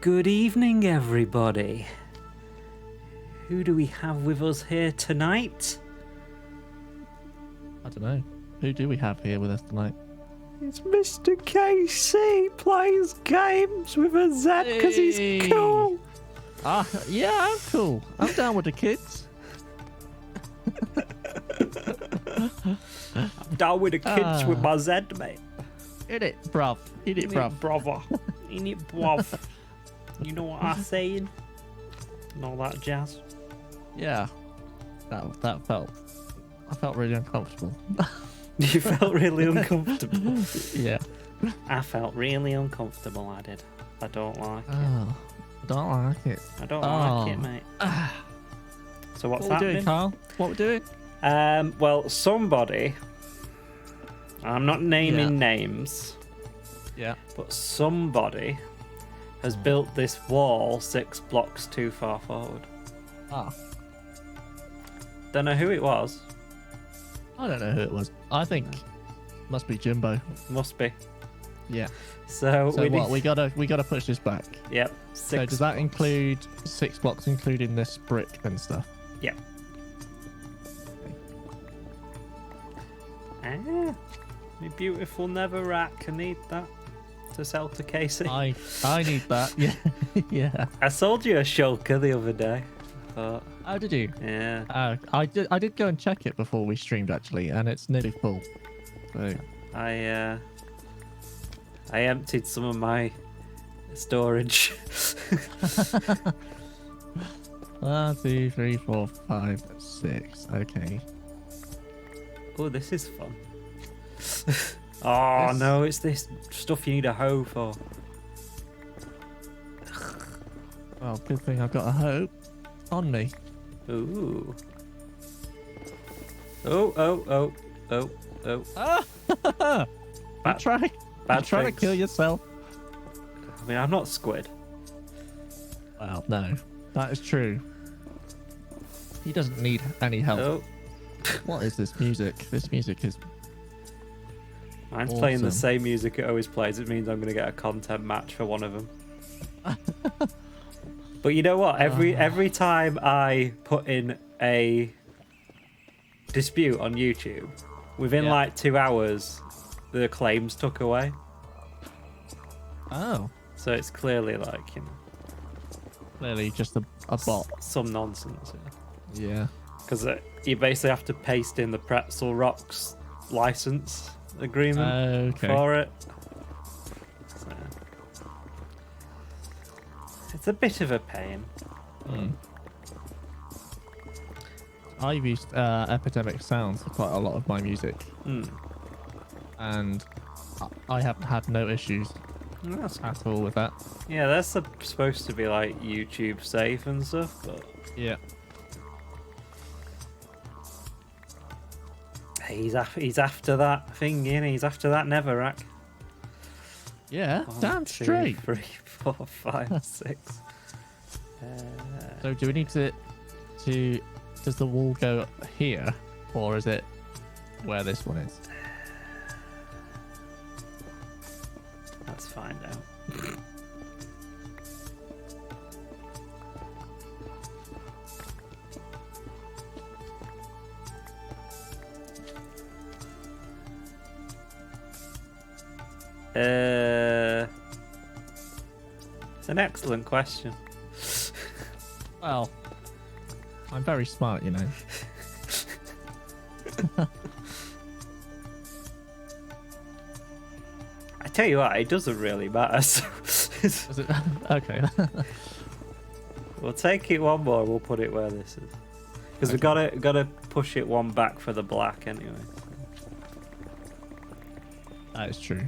Good evening, everybody. Who do we have with us here tonight? I don't know. Who do we have here with us tonight? It's Mr. KC, plays games with a Z because he's cool. Yeah, I'm cool. I'm down with the kids. I'm down with the kids with my Z, mate. In it, bruv. In it, bruv. Brother. In it, bruv. You know what I'm saying? And all that jazz. Yeah. That felt... I felt really uncomfortable. You felt really uncomfortable? Yeah. I felt really uncomfortable, I did. I don't like it. Oh, I don't like it. I don't like it, mate. So what's what happening? What we doing, Carl? What we doing? Well, somebody... I'm not naming names. Yeah. But somebody has built this wall 6 blocks too far forward. Ah. Don't know who it was. I don't know who it was. I think must be Jimbo. Must be. Yeah. So we gotta push this back. Yep. So does that include 6 blocks, including this brick and stuff? Yep. Ah, my beautiful nether rack. I need that to sell to Casey. I need that. Yeah. Yeah. I sold you a shulker the other day. But, Oh, did you? yeah. I did go and check it before we streamed actually, and it's nearly full. So I emptied some of my storage. 1, 2, 3, 4, 5, 6. Okay. Oh, this is fun. Oh no, it's this stuff you need a hoe for. Well, good thing I've got a hope on me. Ooh. Oh, oh, oh, oh, oh. Ah! Bad- you try. bad You trying to things. kill yourself. I mean, I'm not Squid. Well, no, that is true. He doesn't need any help. Oh, What is this music? This music is mine's playing the awesome. same music it always plays. It means I'm going to get a content match for one of them. But you know what? Every time I put in a dispute on YouTube, within Yeah. like 2 hours, the claims took away. Oh, So it's clearly like, you know, clearly just a bot. some nonsense. Yeah. Because you basically have to paste in the Pretzel Rocks license agreement Okay. for it. So, it's a bit of a pain. Hmm. I've used Epidemic Sounds for quite a lot of my music, and I haven't had no issues That's good. at all with that. Yeah, they're supposed to be like YouTube safe and stuff, but Yeah. he's after that thing, you know, he's after that Netherrack. Yeah. One, Damn two, straight. 3, 4, 5, 6. So do we need to? Does the wall go here, or is it where this one is? Let's find out. It's an excellent question. Well, I'm very smart, you know. I tell you what, it doesn't really matter. So Is it? Okay. we'll take it one more. We'll put it where this is, because we gotta push it one back for the black anyway. That is true.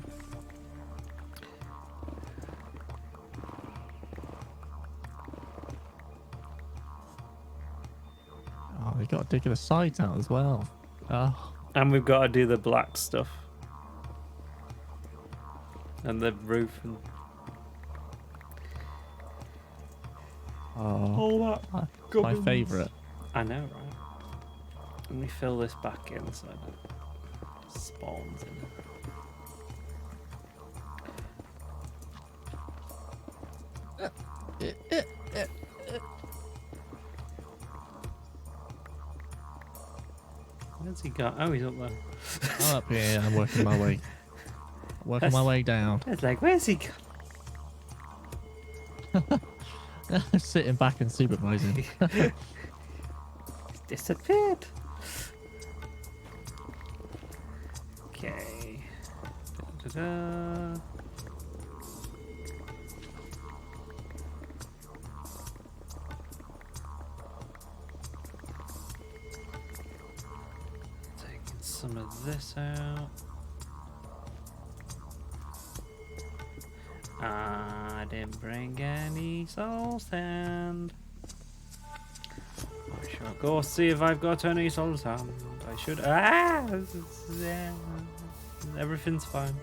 Oh, we got to dig the sides out as well. Oh, And we've got to do the black stuff and the roof and all that. my gubbins. favourite. I know, right? Let me fill this back in so it spawns in. Where's he gone? Oh, he's up there. I'm up here. I'm working my way. Working my way down. It's like, where's he gone? Sitting back and supervising. He's disappeared. Okay. Da-da-da. Taking some of this out. I didn't bring any soul sand. I shall go see if I've got any soul sand. I should. Ah! Yeah, everything's fine.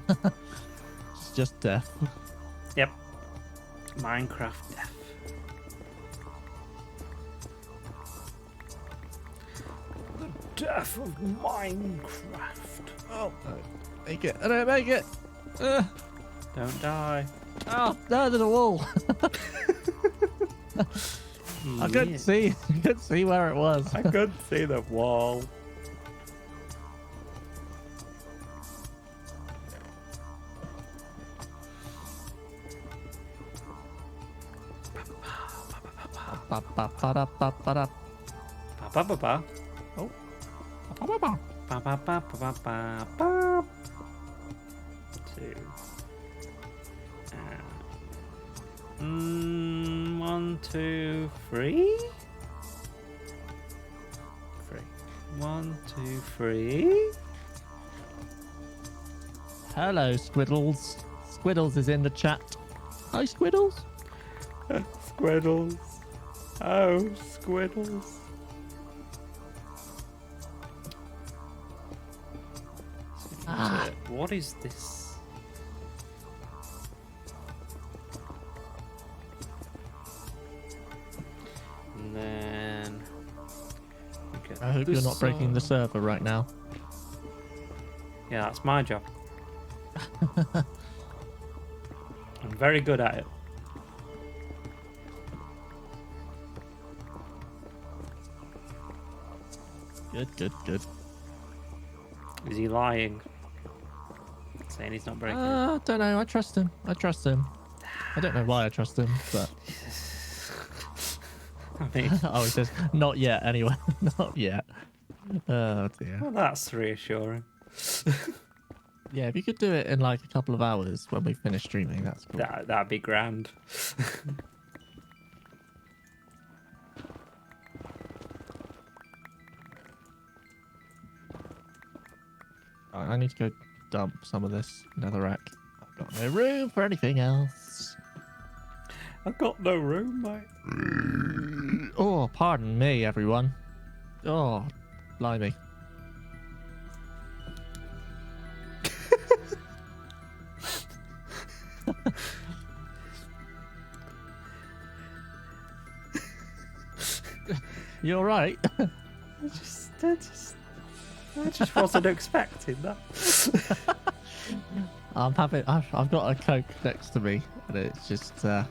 It's just death. Yep. Minecraft death. The death of Minecraft. Oh, make it. I don't make it. Don't die. Oh, no, there's a wall. I couldn't see. I couldn't see where it was. I couldn't see the wall. Ba-ba-ba-da-ba-ba-da. Ba ba ba ba. Oh. Ba-ba-ba. Ba ba ba ba ba ba ba. 2. 1, 2, 3. 3. 1, 2, 3. Hello, Squiddles. Squiddles is in the chat. Hi, Squiddles. Squiddles. Oh, Squiddles. What is this? And then... I hope you're not breaking the server right now. Yeah, that's my job. I'm very good at it. Good. Is he lying? Saying he's not breaking it? I don't know. I trust him. I don't know why I trust him, but... I mean... oh, he says, not yet, anyway. Not yet. Oh, dear. Well, that's reassuring. Yeah, if you could do it in like a couple of hours when we finish streaming, that's cool. That'd be grand. I need to go dump some of this netherrack. I've got no room for anything else. I've got no room, mate. Oh, pardon me, everyone. Oh, blimey. You all right? I just wasn't expecting that. I've got a Coke next to me, and it's just, yeah,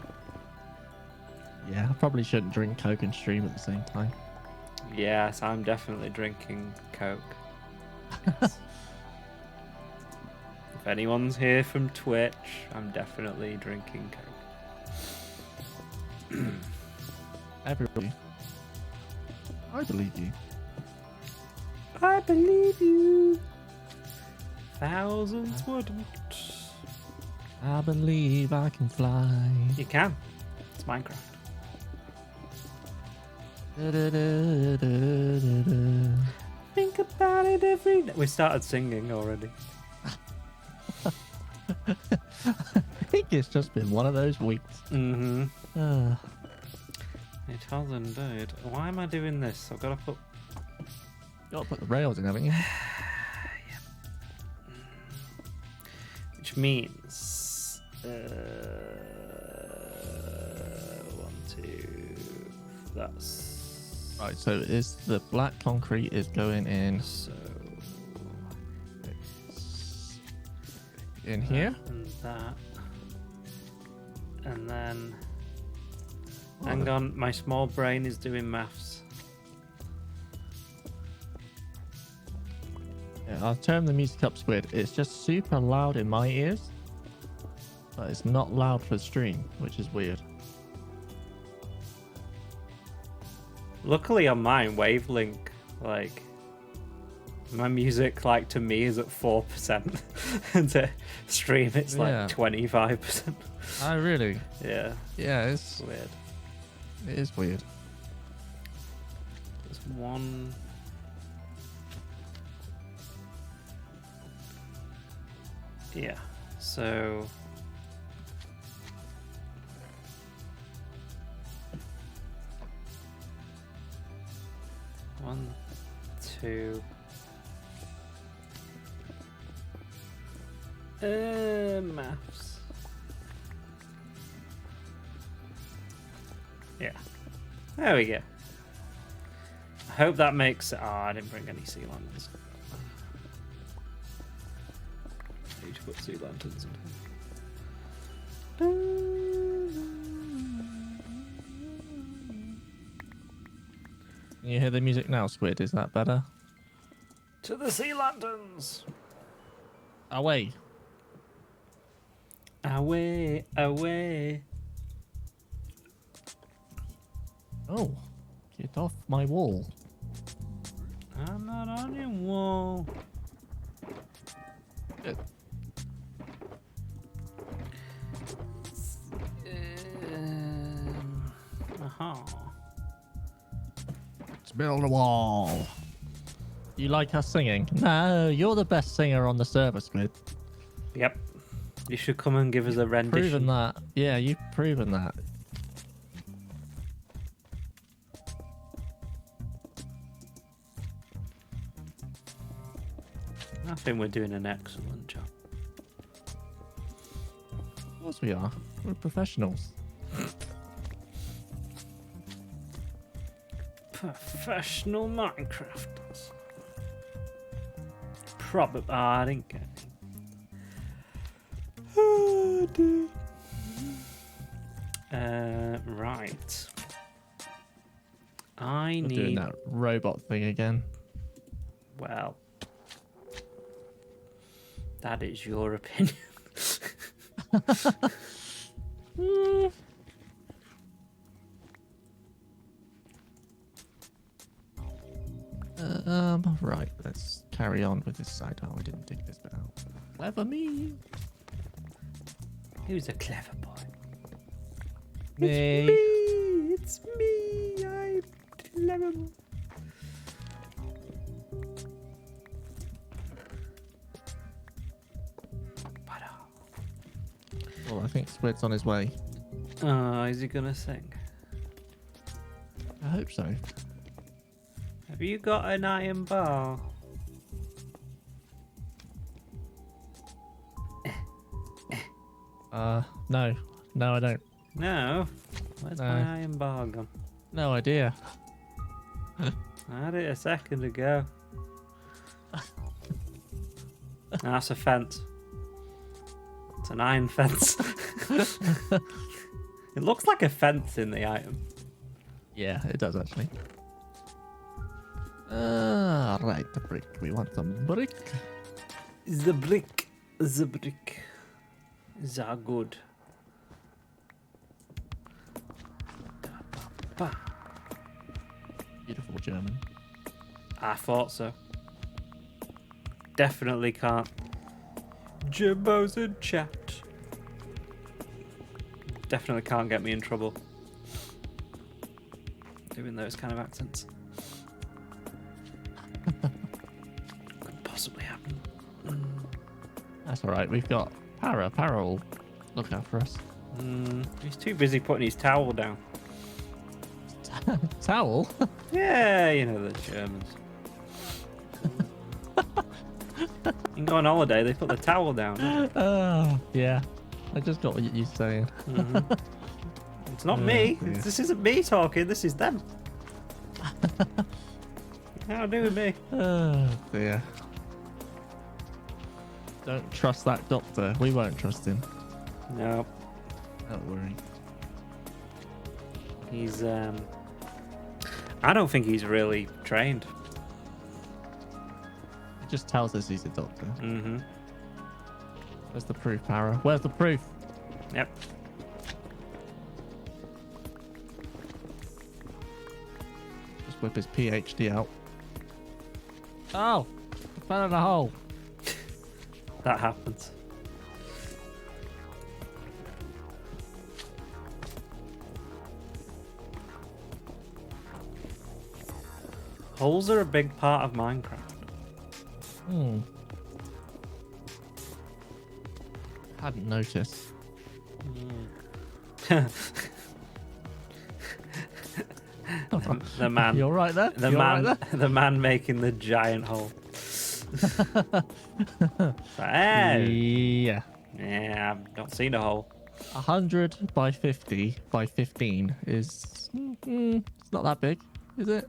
I probably shouldn't drink Coke and stream at the same time. Yes, I'm definitely drinking Coke. Yes. If anyone's here from Twitch, I'm definitely drinking Coke. Everybody. I believe you. I believe you. Thousands wouldn't. I believe I can fly. You can. It's Minecraft. Think about it every day. We started singing already. I think it's just been one of those weeks. Mm-hmm. It has indeed. Why am I doing this? I've got to put... You got to put the rails in, haven't you? Yeah. Which means... 1, 2... That's... Right, so is the black concrete is going in... So... In here? And that. And then... Hang on, my small brain is doing maths. Yeah, I'll turn the music up, Squid. It's just super loud in my ears, but it's not loud for stream, which is weird. Luckily on mine, Wavelink, like, my music, like, to me is at 4%, and to stream it's like 25%. Oh, really? Yeah. Yeah, it's Weird. It is weird. There's one... Yeah, so... One, two... maths. Yeah. There we go. I hope that makes... Oh, I didn't bring any sea lanterns. I need to put sea lanterns in. Can you hear the music now, Squid? Is that better? To the sea lanterns! Away. Away, away. Oh, get off my wall. I'm not on your wall. Good. Aha. Let's build a wall. You like us singing? No, you're the best singer on the server, Squid. Yep. You should come and give us a rendition. Proven that. Yeah, you've proven that. I think we're doing an excellent job. Of course we are. We're professionals. Professional Minecrafters. Probably. Oh, I didn't get it. Oh, dear. Right. We're doing that robot thing again. Well, that is your opinion. Right, let's carry on with this side. Oh, I didn't dig this bit out. Clever me. Who's a clever boy? Me. It's me. I'm clever. Well, I think Squid's on his way. Oh, is he gonna sing? I hope so. Have you got an iron bar? No. No, I don't. No. Where's my iron bar gone? No idea. I had it a second ago. That's a fence. It's an iron fence. It looks like a fence in the item. Yeah, it does actually. Right, the brick. We want some brick. The brick. The brick. Are good. Beautiful German. I thought so. Definitely can't. Jimbo's in chat. Definitely can't get me in trouble doing those kind of accents. Could possibly happen. That's alright, we've got Para. Para will look out for us. He's too busy putting his towel down. Towel? Yeah, you know the Germans. You can go on holiday, they put the towel down. Oh, yeah. I just got what you're saying. It's not me. This isn't me talking, this is them. How do with me? Oh, dear. Don't trust that doctor. We won't trust him. No. Don't worry. He's, I don't think he's really trained. It just tells us he's a doctor. Mm-hmm. Where's the proof, Para? Where's the proof? Yep. Just whip his PhD out. Oh! I fell in a hole. That happens. Holes are a big part of Minecraft. Hadn't noticed. The man. You're right there. The You're man. Right there? The man making the giant hole. Hey. Yeah. Yeah, I've not seen a hole. 100 by 50 by 15 is it's not that big, is it?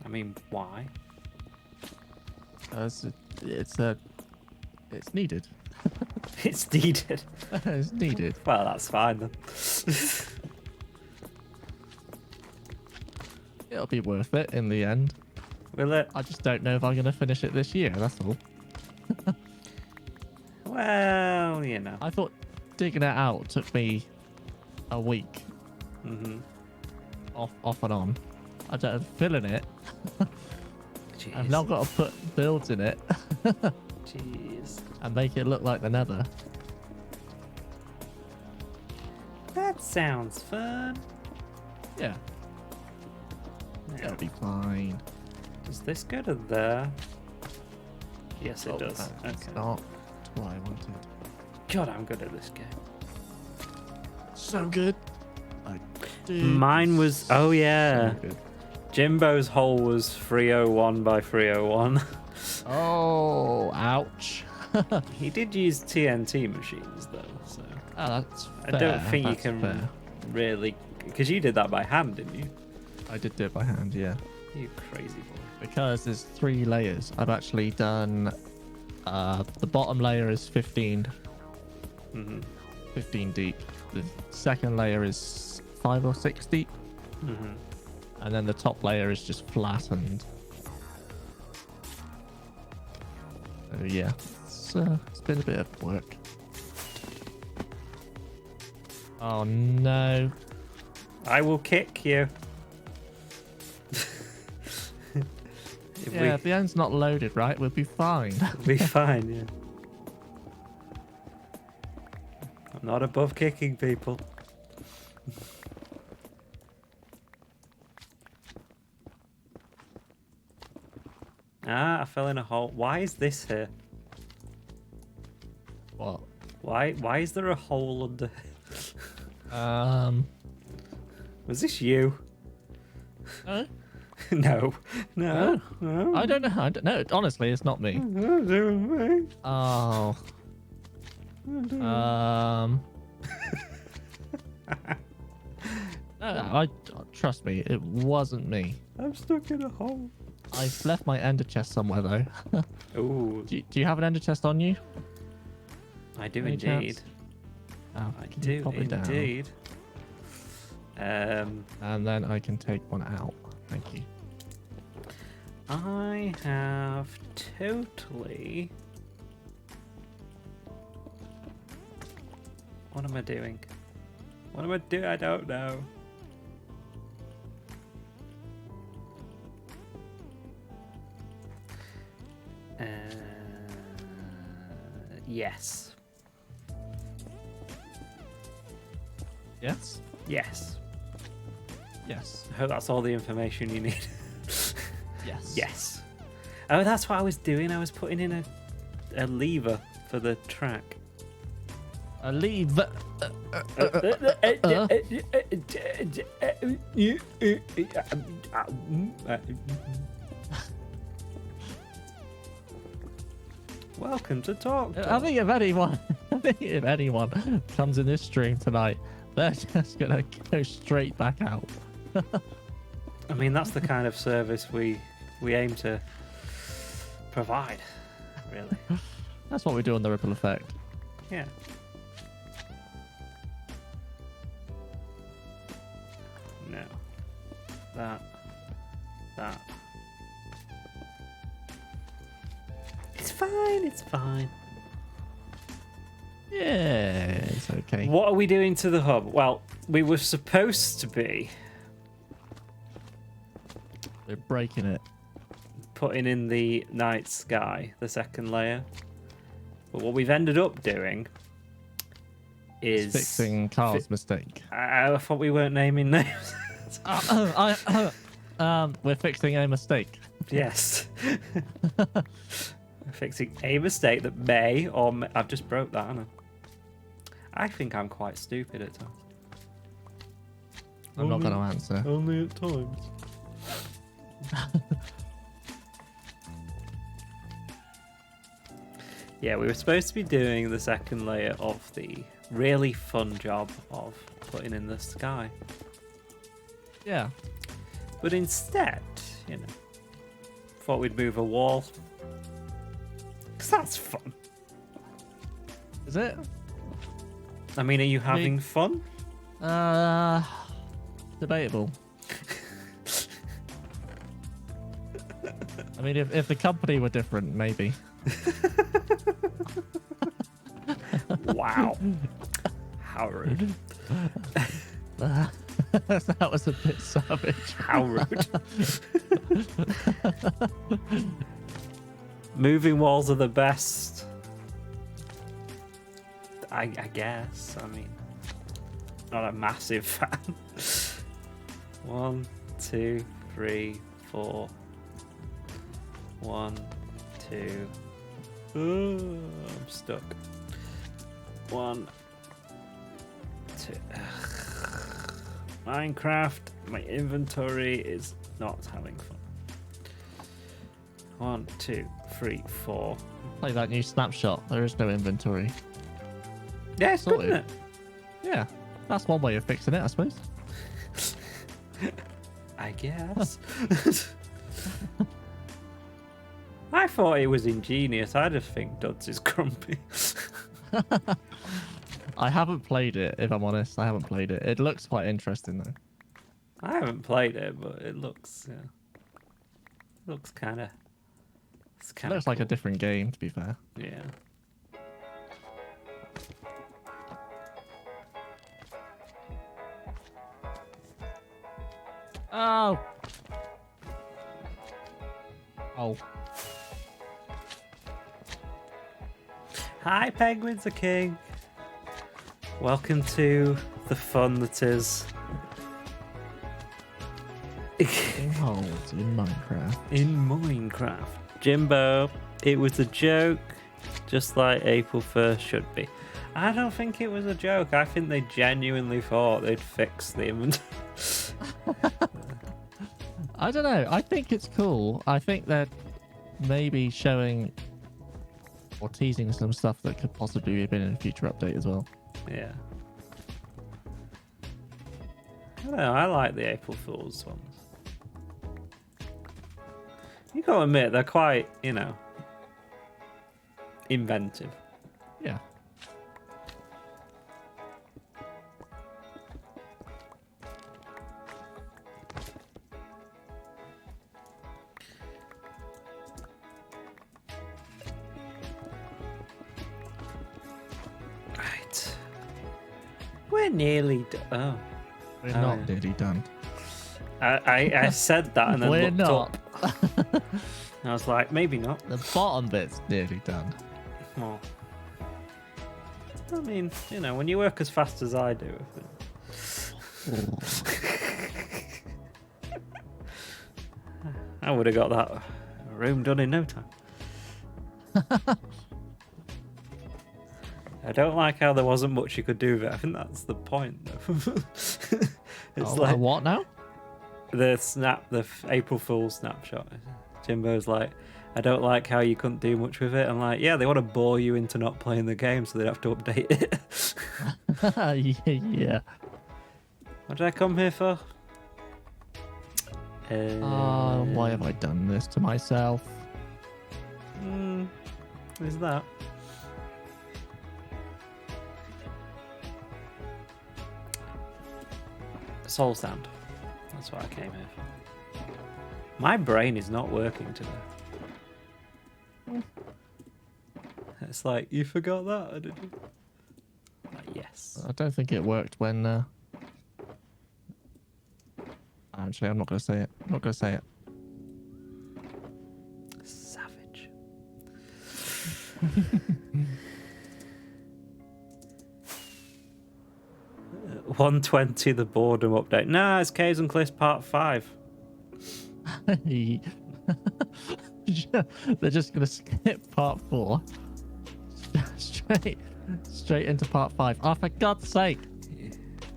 I mean, why? It's needed. It's needed. It's needed. Well, that's fine then. It'll be worth it in the end. Will it? I just don't know if I'm going to finish it this year, that's all. Well, you know. I thought digging it out took me a week. Off and on. I don't filling it. Jeez. I've now got to put builds in it. Jeez. And make it look like the nether. That sounds fun. Yeah. It'll be fine. Does this go to there? Yes, it does. It's Okay. not. what I wanted. God, I'm good at this game. So good. Mine was, oh yeah. So good. Jimbo's hole was 301 by 301. Oh, ouch. He did use TNT machines though, so Oh, that's fair. I don't think that's you can fair. really, because you did that by hand, didn't you? I did do it by hand, yeah. You crazy boy. Because there's 3 layers. I've actually done the bottom layer is 15 deep. The second layer is 5 or 6 deep. And then the top layer is just flattened. So yeah, it's been a bit of work. Oh no. I will kick you. If the end's not loaded right, we'll be fine. We'll be fine, yeah. I'm not above kicking people. Ah, I fell in a hole. Why is this here? What? Why is there a hole under? Was this you? No. No. I don't know. Honestly, it's not me. Oh. No, trust me, it wasn't me. I'm stuck in a hole. I've left my ender chest somewhere though. Ooh. Do you have an ender chest on you? I do Any indeed. chance? Oh, I can do you pop it down? indeed. And then I can take one out. Thank you. I have totally. What am I doing? What am I doing? I don't know. Yes. Yes? Yes. Yes. I hope that's all the information you need. Yes. Yes. Oh, that's what I was doing. I was putting in a lever for the track. A lever. Welcome to Talk. I think if anyone comes in this stream tonight, they're just gonna go straight back out. I mean, that's the kind of service we aim to provide, really. That's what we do on the Ripple Effect. Yeah. No. That. It's fine, it's fine. Yeah, it's okay. What are we doing to the hub? Well, we were supposed to be We're breaking it. putting in the night sky, the second layer. But what we've ended up doing is Fixing Carl's mistake. I thought we weren't naming names. We're fixing a mistake. Yes. Fixing a mistake that may or may... I've just broke that, haven't I think I'm quite stupid at times. I'm not going to answer. Only at times. Yeah, we were supposed to be doing the second layer of the really fun job of putting in the sky. Yeah. But instead, thought we'd move a wall. Because that's fun. Is it? I mean, are you having fun? Debatable. I mean, if the company were different, maybe. Wow. How rude. That was a bit savage. How rude. Moving walls are the best. I guess. I mean, not a massive fan. 1, 2, 3, 4. 1, 2, Oh, I'm stuck. 1, 2. Minecraft. My inventory is not having fun. 1, 2, 3, 4. Play that new snapshot. There is no inventory. Yeah, it's good, isn't it? Yeah, that's one way of fixing it, I suppose. I guess. I thought it was ingenious. I just think Duds is grumpy. I haven't played it, if I'm honest. I haven't played it. It looks quite interesting, though. I haven't played it, but it looks kind of. It looks like a different game, to be fair. Yeah. Oh. Oh. Hi, Penguins are King. Welcome to the fun that is Hold in Minecraft. in Minecraft. Jimbo, it was a joke, just like April 1st should be. I don't think it was a joke. I think they genuinely thought they'd fix the inventory. I don't know. I think it's cool. I think they're maybe showing or teasing some stuff that could possibly have been in a future update as well. Yeah. I don't know, I like the April Fool's ones. You gotta admit, they're quite, inventive. Yeah. Right. We're nearly done. Oh. We're not nearly done. I said that and then We're looked not. up. I was like, maybe not. The bottom bit's nearly done. Oh. I mean, when you work as fast as I do. I would have got that room done in no time. I don't like how there wasn't much you could do with it. I think that's the point, though. It's like what now? the April Fool's snapshot. Jimbo's like, I don't like how you couldn't do much with it. I'm like, yeah, they want to bore you into not playing the game so they have to update it. Yeah. What did I come here for? Why have I done this to myself? Is that? Soul Sand. That's what I came here for. My brain is not working today. It's like, you forgot that, did you? Like, yes. I don't think it worked when... Actually, I'm not going to say it. I'm not going to say it. Savage. 120, the boredom update. Nah, it's Caves and Cliffs Part 5. They're just going to skip part 4 straight into part 5. Oh, for God's sake.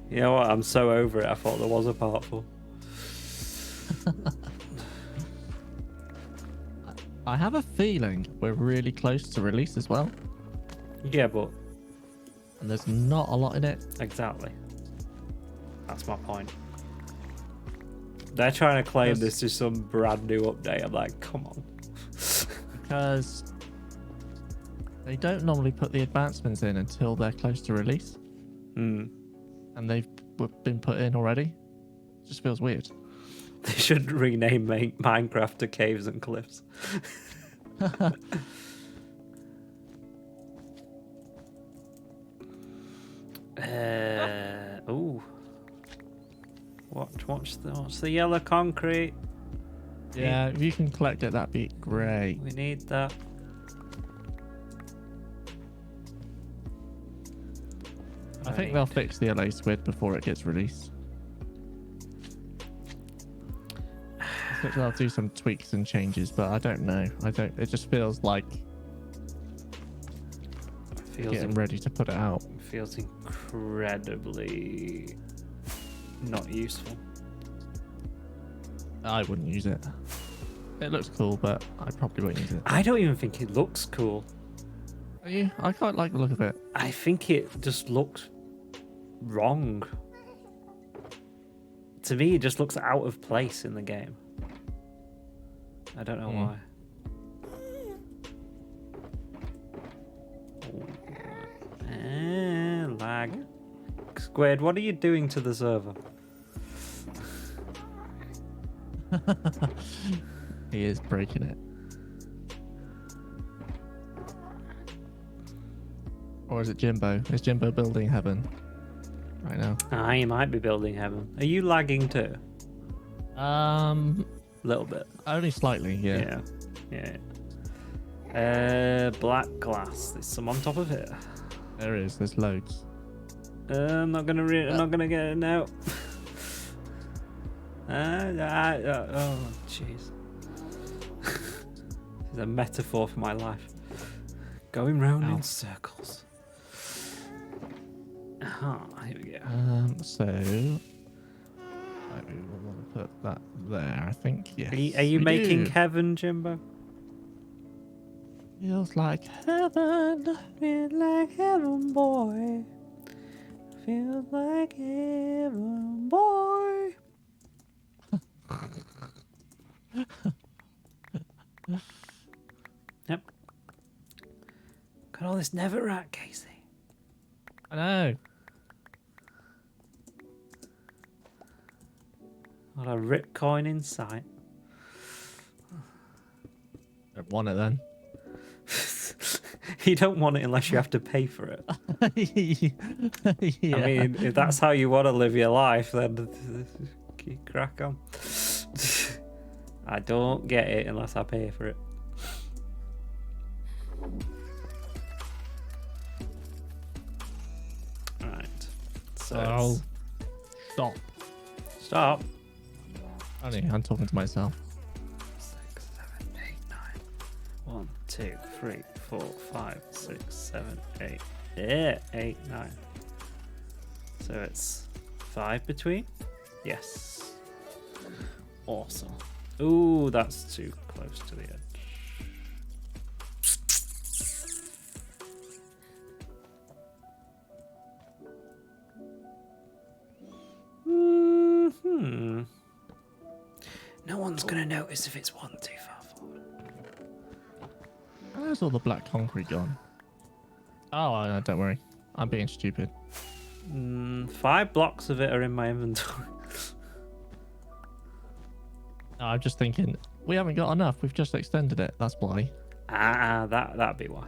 You know what? I'm so over it. I thought there was a part 4. I have a feeling we're really close to release as well. Yeah, but... And there's not a lot in it. Exactly. That's my point. They're trying to claim this is some brand new update. I'm like, come on. Because they don't normally put the advancements in until they're close to release. And they've been put in already. It just feels weird. They should rename Minecraft to Caves and Cliffs. Ooh. What's the yellow concrete? Yeah, if you can collect it, that'd be great. We need that. I think they'll fix the LA squid before it gets released. I think they'll do some tweaks and changes, but I don't know. It just feels like getting ready to put it out. Feels incredibly not useful. I wouldn't use it. It looks cool, but I probably won't use it. I don't even think it looks cool. Are you? I quite like the look of it. I think it just looks wrong. To me, it just looks out of place in the game. I don't know why. Lag. Squid, what are you doing to the server? He is breaking it. Or is it Jimbo? Is Jimbo building heaven right now? Ah, you might be building heaven. Are you lagging too? A little bit. Only slightly, yeah. Black glass. There's some on top of it. There is. There's loads. I'm not gonna I'm not gonna get it now. Oh, jeez. This is a metaphor for my life. Going round in circles. Here we go. So we will want to put that there, I think. Yes. Are you making heaven, Jimbo? Feels like heaven. Feels like heaven, boy. Feels like heaven, boy. Yep. Got all this netherrack, Casey. I know. What a rip coin in sight. Don't want it then. You don't want it unless you have to pay for it. Yeah. I mean, if that's how you want to live your life, then keep crack on. I don't get it unless I pay for it. Right. So Stop. Stop. Only I'm talking to myself. 6, 7, 8, 9. 1, 2, 3, 4, 5, 6, 7, 8. Yeah, 8, 9. So it's 5 between? Yes. Awesome. Ooh, that's too close to the edge. No one's gonna notice if it's one too far forward. Where's all the black concrete gone? Oh, don't worry. I'm being stupid. 5 blocks of it are in my inventory. No, I'm just thinking, we haven't got enough. We've just extended it. That's why. That'd be why.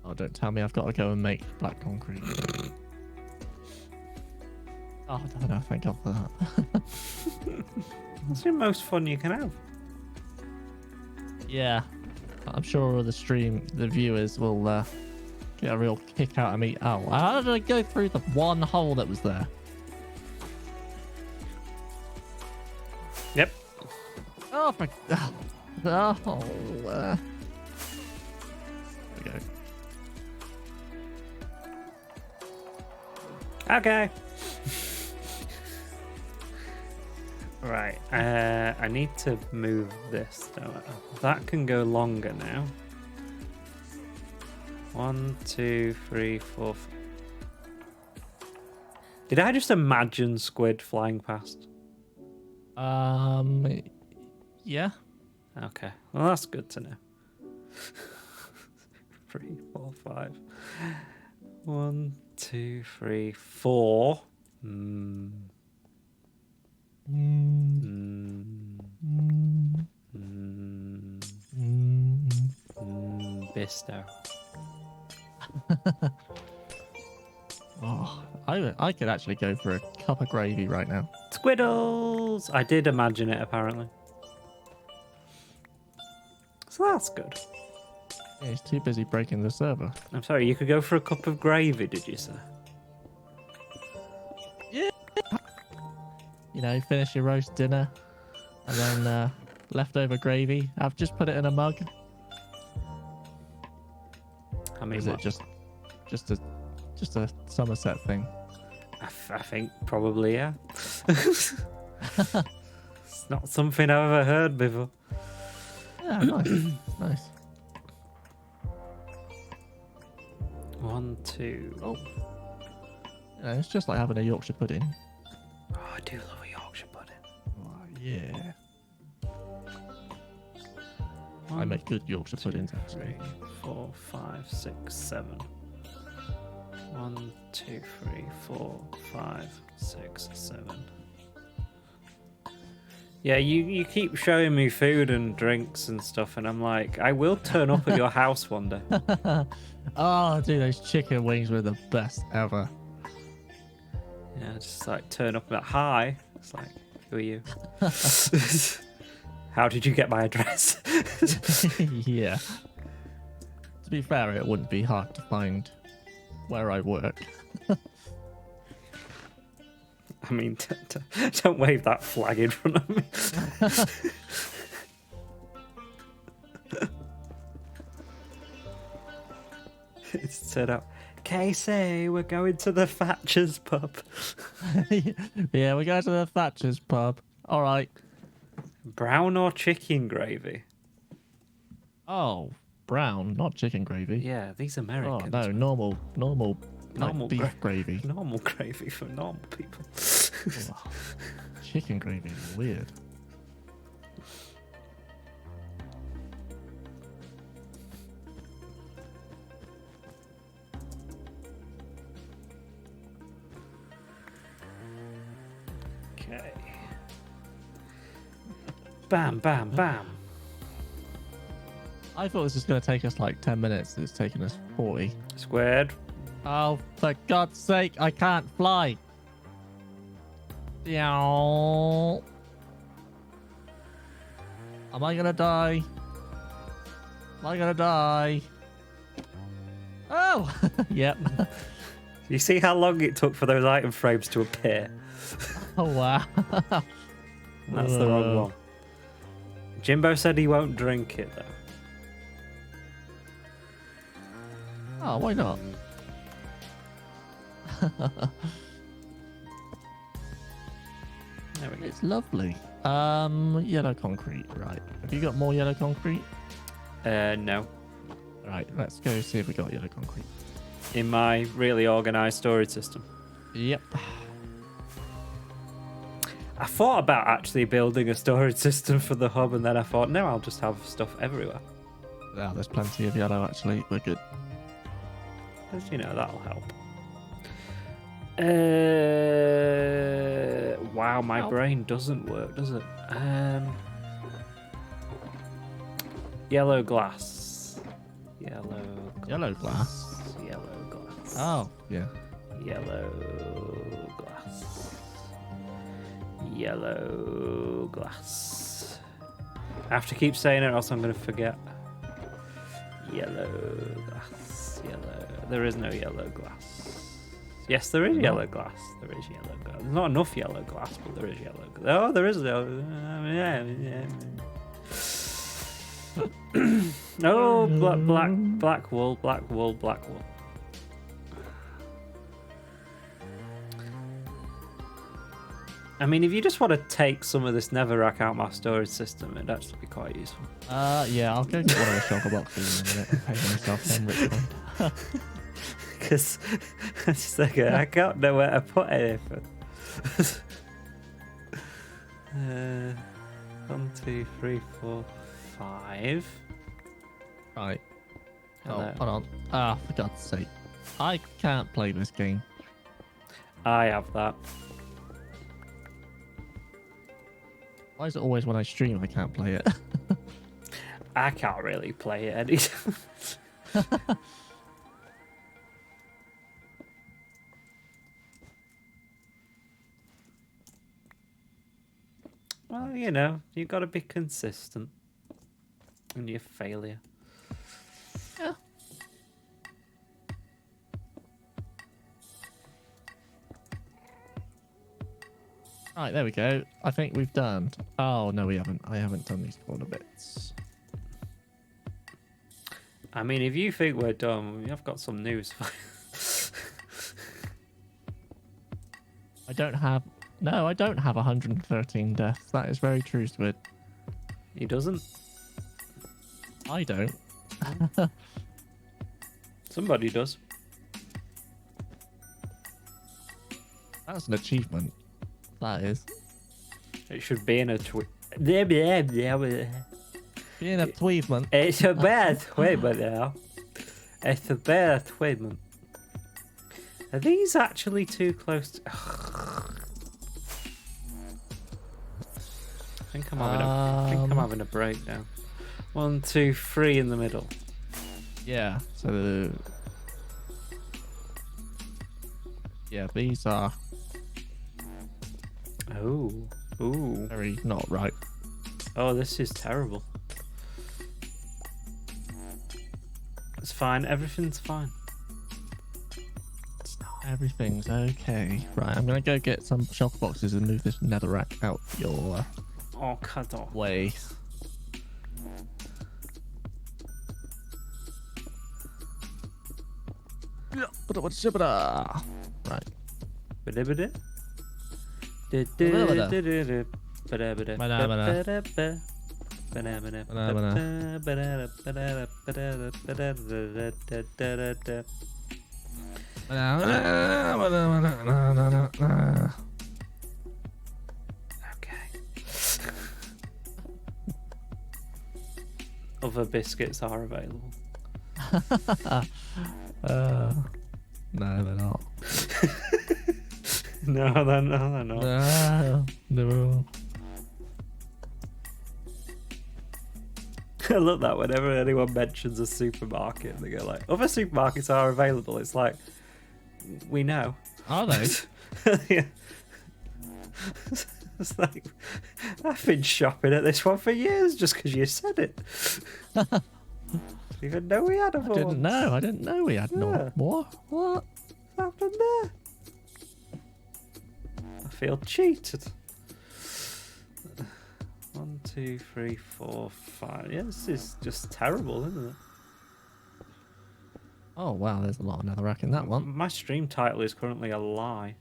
Oh, don't tell me I've got to go and make black concrete. Oh, no, thank God for that. It's the most fun you can have. Yeah. I'm sure the viewers will get a real kick out of me. Oh, how did I go through the one hole that was there? Yep. Oh, my... There we go. Okay. Right. I need to move this. That can go longer now. 1, 2, 3, 4. Did I just imagine squid flying past? Yeah. Okay. Well, that's good to know. 3, 4, 5. 1, 2, 3, 4. Bisto. Oh, I could actually go for a cup of gravy right now. Squiddles! I did imagine it, apparently. So that's good. Yeah, he's too busy breaking the server. I'm sorry, you could go for a cup of gravy, did you say? Yeah. You know, finish your roast dinner and then leftover gravy. I've just put it in a mug. mean, is it just a Somerset thing? I think probably, yeah. It's not something I've ever heard before. Yeah, nice. Nice. 1, 2. Oh. Yeah, it's just like having a Yorkshire pudding. Oh, I do love a Yorkshire pudding. Oh, yeah. I 1, make good Yorkshire puddings, actually. 3, 4, 5, 6, 7. 1, 2, 3, 4, 5, 6, 7. Yeah, you keep showing me food and drinks and stuff, and I'm like, I will turn up at your house one day. Oh, dude, those chicken wings were the best ever. Yeah, just like turn up and like, hi. It's like, who are you? How did you get my address? Yeah. To be fair, it wouldn't be hard to find where I work. I mean, don't wave that flag in front of me. It's turned out, Casey, we're going to the Thatcher's pub. Yeah, we go to the Thatcher's pub. All right. Brown or chicken gravy? Oh, brown, not chicken gravy. Yeah, these Oh Americans. no, normal, Normal like beef gravy. Normal gravy for normal people. Oh, chicken gravy is weird. Okay. Bam, bam, bam. I thought this was going to take us like 10 minutes. It's taken us 40. Squared. Oh, for God's sake, I can't fly. Yow. Am I gonna die? Am I gonna die? Oh, yep. You see how long it took for those item frames to appear? Oh, wow. That's the wrong one. Jimbo said he won't drink it, though. Oh, why not? There we go. It's lovely. Yellow concrete, right. Have you got more yellow concrete? No. Right, let's go see if we got yellow concrete. In my really organised storage system. Yep. I thought about actually building a storage system for the hub, and then I thought, no, I'll just have stuff everywhere. Yeah, there's plenty of yellow, actually. We're good. Because, you know, that'll help. Wow, my brain doesn't work, does it? Yellow glass. Yellow glass. Yellow glass. Oh, yeah. Yellow glass. Yellow glass. I have to keep saying it or else I'm going to forget. Yellow glass. Yellow. There is no yellow glass. Yes, there is yellow glass. There is yellow glass. There's not enough yellow glass, but there is yellow glass. Oh, there is yellow. Oh, black wool, black wool, black wool. I mean, if you just want to take some of this netherrack out my storage system, it'd actually be quite useful. Yeah, I'll go get one of the shulker boxes in a minute and pay myself 10 Ripple. Because I can't know where to put anything. 1, 2, 3, 4, 5. Right. Hello. Oh, hold on. Ah, for God's sake. I can't play this game. I have that. Why is it always when I stream I can't play it? I can't really play it any. Well, you know, you've got to be consistent in your failure. Yeah. Right, there we go. I think we've done. Oh, no, we haven't. I haven't done these corner bits. I mean, if you think we're dumb, I've got some news for you. I don't have 113 deaths. That is very true, Squid. He doesn't. I don't. Somebody does. That's an achievement. That is. It should be in a tweet. Being an achievement. It's a bad achievement now. It's a bad achievement. Are these actually too close to... I think I'm having a breakdown. 1, 2, 3 in the middle. Yeah. So these are Ooh. very not right. Oh, this is terrible. It's fine. Everything's fine. It's not. Everything's okay. Right, I'm gonna go get some shock boxes and move this netherrack out your Oh, cut off. way. Right. Okay. Other biscuits are available. No, they're not. No, they're not. No. I love that whenever anyone mentions a supermarket, they go like, other supermarkets are available. It's like, we know. Are they? Yeah. It's like, I've been shopping at this one for years just because you said it. Didn't even know we had a I didn't know we had no more. What happened there? I feel cheated. 1, 2, 3, 4, 5. Yeah, this is just terrible, isn't it? Oh wow, there's a lot of netherrack in that one. My stream title is currently a lie.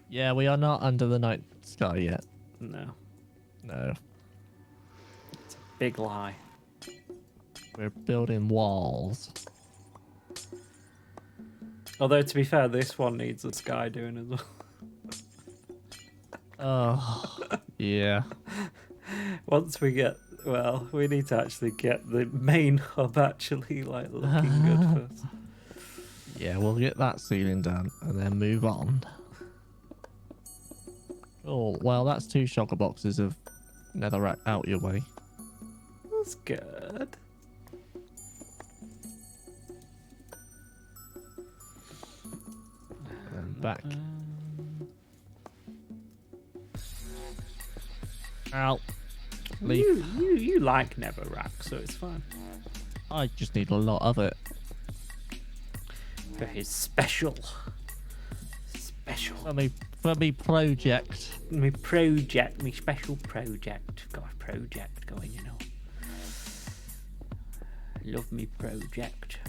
Yeah, we are not under the night sky yet. No, No. it's a big lie. We're building walls. Although, to be fair, this one needs a sky doing as well. Oh, yeah. Once we get, well, we need to actually get the main hub actually like looking good first. Yeah, we'll get that ceiling done and then move on. Oh, well, that's 2 shulker boxes of netherrack out your way. That's good. And back. Ow. Leaf. You like netherrack, so it's fine. I just need a lot of it. Very special. Special. For me project. Me project, me special project. Got a project going, you know. Love me project.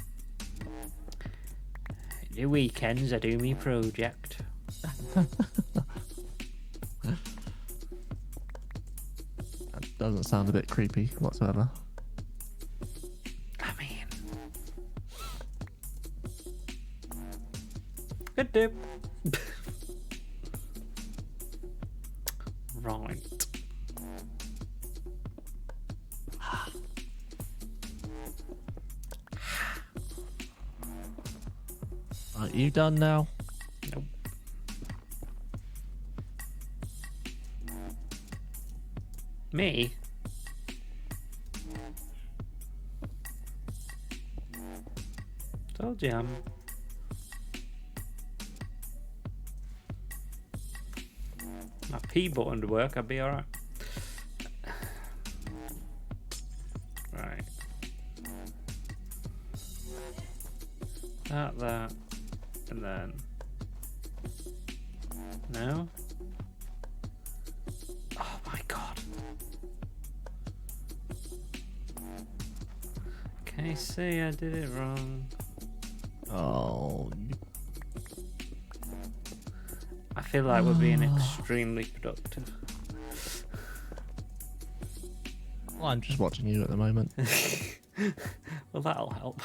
The weekends I do me project. That doesn't sound a bit creepy whatsoever. I mean, good do. Right. Are you done now? Nope. Me? Told you I'm... My P button to work, I'd be alright. Right. That, and then... No? Oh my god. KC, I did it wrong. Oh. I feel like we're being extremely productive. Well, I'm just watching you at the moment. Well, that'll help.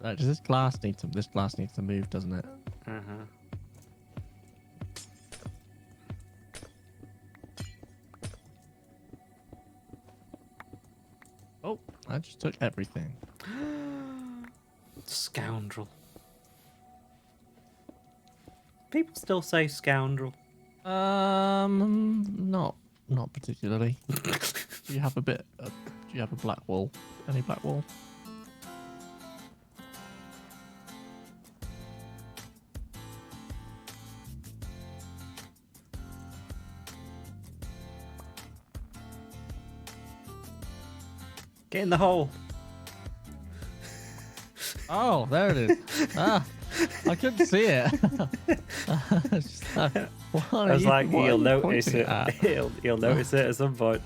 Right, does this glass needs to move, doesn't it? Uh-huh. Oh, I just took everything. Scoundrel. People still say scoundrel. Not particularly. Do you have a bit? Do you have a black wall? Any black wall? Get in the hole. Oh, there it is. I couldn't see it. Just like, I was like, you'll notice pointing it. at? You'll notice it at some point.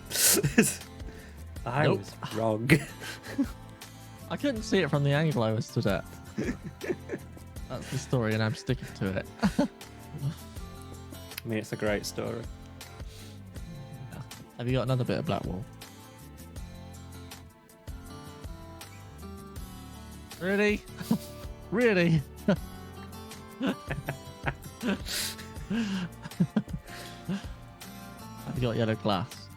I Nope. was wrong. I couldn't see it from the angle I was stood at. That's the story, and I'm sticking to it. I mean, it's a great story. Have you got another bit of black wall? Really? Really? Have you got yellow glass?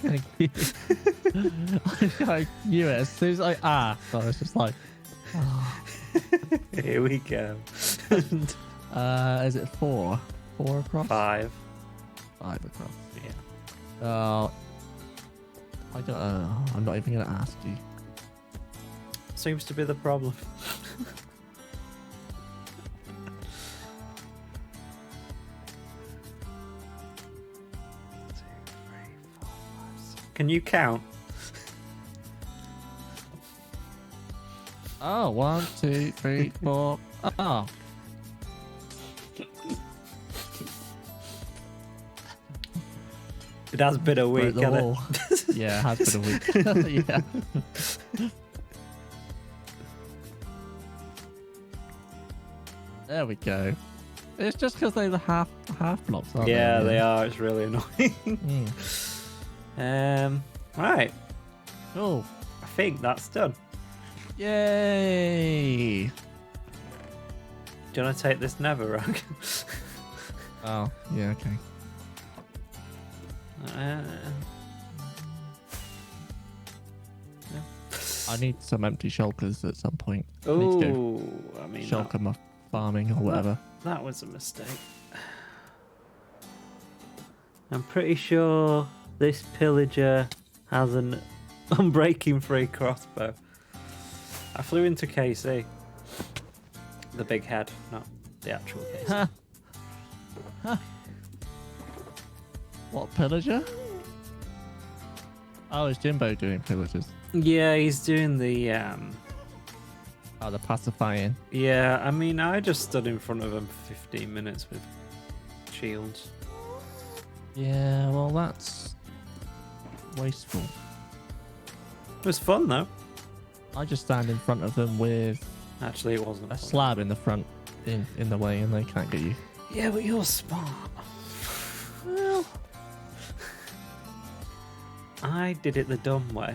Thank you. I knew it as soon as I asked. I was just like, oh. Here we go. Is it 4? 4 across? 5. 5 across. Yeah. I don't. I'm not even gonna ask you. Seems to be the problem. 2, 3, 4, 5, 6. Can you count? Oh, 1, 2, 3, 4. Oh. It has been a week, Broke the hasn't wall. it? Yeah, it has been a week. Yeah. There we go. It's just because they're the half blocks, aren't Yeah, they? they are. It's really annoying. Right. Cool. I think that's done. Yay! Do you want to take this netherrack? Oh, yeah, okay. I need some empty shulkers at some point. I need to go Oh, I mean, shulker my farming or whatever. that was a mistake. I'm pretty sure this pillager has an unbreaking free crossbow. I flew into KC. The big head, not the actual KC. Huh. Huh. What, pillager? Oh, is Jimbo doing pillagers? Yeah, he's doing the Oh, the pacifying. yeah, I mean, I just stood in front of him for 15 minutes with shields. Yeah, well, that's wasteful. It was fun though. I just stand in front of them with Actually, it wasn't. a fun. slab in the front, in the way, and they can't get you. Yeah, but you're smart. Well, I did it the dumb way.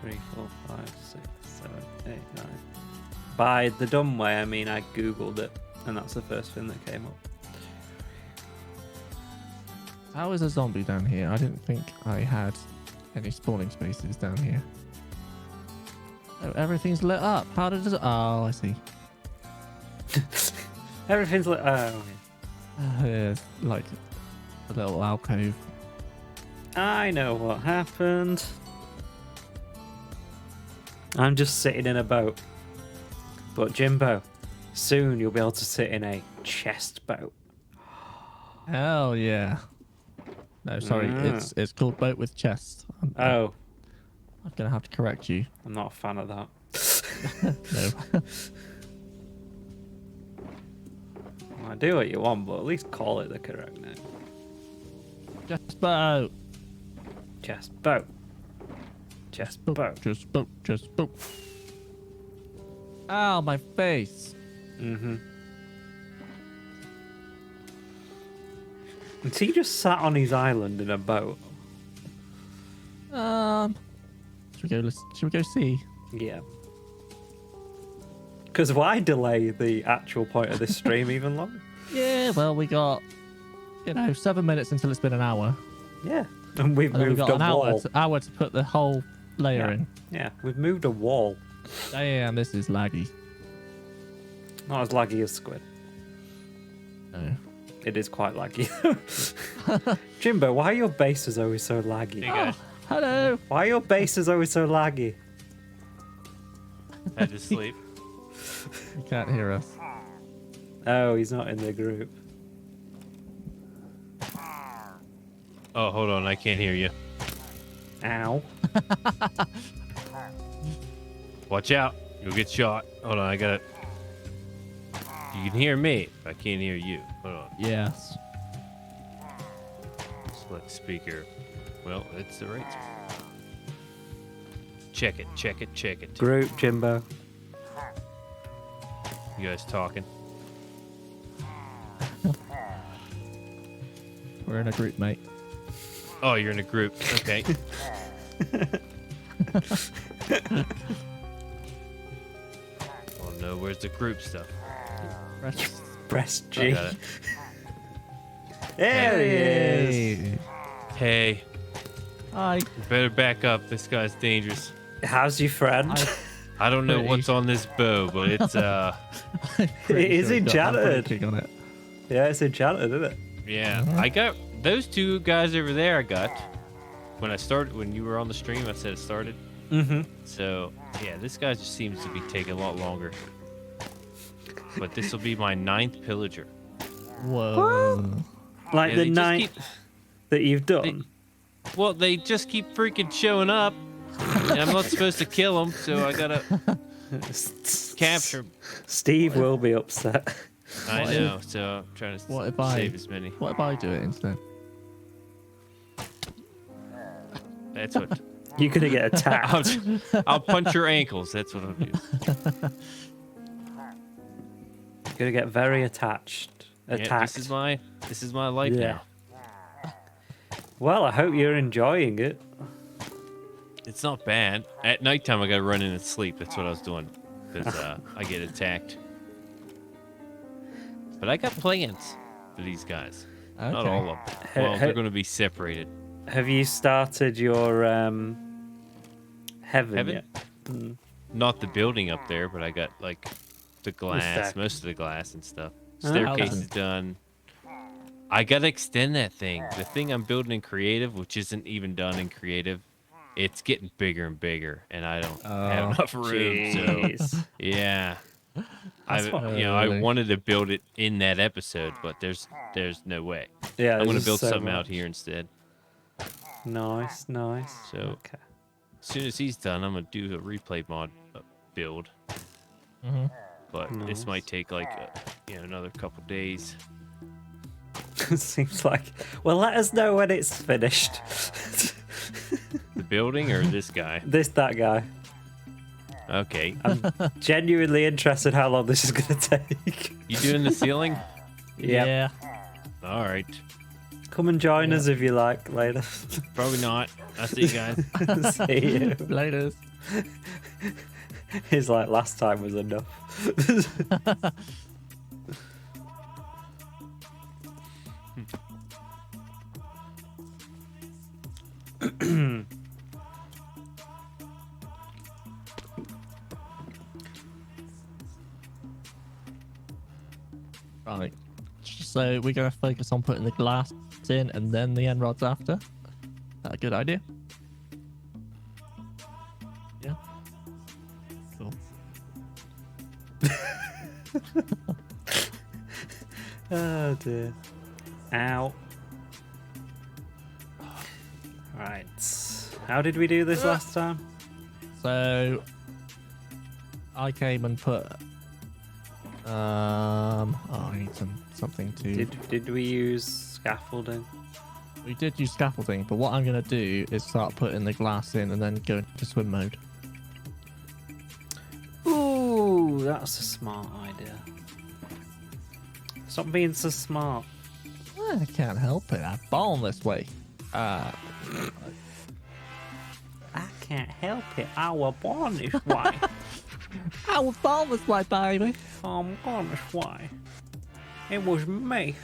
1, 2, 3, 4, 5, 6, 7, 8, 9. By the dumb way, I mean I googled it, and that's the first thing that came up. how is a zombie down here? I didn't think I had any spawning spaces down here. Oh, everything's lit up. How did it? Oh, I see. Everything's like, oh yeah. There's like a little alcove. I know what happened. I'm just sitting in a boat. But Jimbo, soon you'll be able to sit in a chest boat. Hell yeah. No, sorry, it's called boat with chest. Oh, I'm gonna have to correct you. I'm not a fan of that. No. do what you want, but at least call it the correct name. Just boat. Chest boat. Chest boat. Just boat. Just boat. Ow, my face. Mm-hmm. And he just sat on his island in a boat. Should we go see? Yeah. Because why delay the actual point of this stream even longer? Yeah, well, we got, 7 minutes until it's been an hour. Yeah. And we've And then we moved got a an wall. hour to put the whole layer in. Yeah, we've moved a wall. Damn, this is laggy. Not as laggy as Squid. No. It is quite laggy. Jimbo, why are your bases always so laggy? Hey guys, Hello. Why are your bases always so laggy? I had to sleep. You can't hear us. Oh, he's not in the group. Oh, hold on, I can't hear you. Ow. Watch out, you'll get shot. Hold on, I gotta. You can hear me, but I can't hear you. Hold on. Yes. Select speaker. Well, it's the right. Check it, check it, check it. Group, Jimbo. You guys talking? We're in a group, mate. Oh, you're in a group. Okay. Oh no, where's the group stuff? Press I G. got it. There he is. Hey, Hi. you better back up. This guy's dangerous. How's your friend? I don't know Pretty. what's on this bow, but it's It is enchanted. On it. Yeah, it's enchanted, isn't it? yeah. I got those two guys over there. I got when you were on the stream. I said it started. Mm-hmm. So yeah, this guy just seems to be taking a lot longer. But this will be my 9th pillager. Whoa. Like Yeah, the they just ninth that you've done. Well, they just keep freaking showing up. And I'm not supposed to kill them, so I gotta capture 'em. Steve will be upset. I What know, so I'm trying to What if I- save as many. What if I do it instead? That's what. You're gonna get attacked. I'll punch your ankles. That's what I'll do. You're gonna get very attached. Yeah, Attacked. this is my life Yeah. now. Well, I hope you're enjoying it. It's not bad. At nighttime, I gotta run in and sleep. That's what I was doing, because I get attacked. But I got plans for these guys. Not Okay. all of them. Well, they're gonna be separated. Have you started your heaven Heaven? yet? Not the building up there, but I got like the glass, stack. most of the glass and stuff. Oh, Staircase okay. is done. I gotta extend that thing. The thing I'm building in creative, which isn't even done in creative, it's getting bigger and bigger, and I don't have enough room. So Jeez. yeah, I what- I Really? wanted to build it in that episode, but there's no way. Yeah, I'm gonna there's build so something much. out here instead. Nice, nice. So Okay. as soon as he's done, I'm gonna do a replay mod build. Mhm. But Nice. this might take like another couple days. Seems like. Well, let us know when it's finished. The building or this guy? That guy. Okay. I'm genuinely interested how long this is gonna take. You doing the ceiling? Yep. Yeah. All right. Come and join us if you like later. Probably not. I'll see you guys. See you. Later. He's like, last time was enough. Right. So we're gonna focus on putting the glass in and then the end rods after. Is that a good idea? Yeah. Cool. Oh dear. Ow. Right. How did we do this last time? So I came and put Oh, I need something to. Did we use scaffolding? We did use scaffolding, but what I'm gonna do is start putting the glass in and then go into swim mode. Ooh, that's a smart idea. Stop being so smart. I can't help it. I'm born this way. I can't help it. I was born this way. I was born this way, baby. I'm born this way. It was me.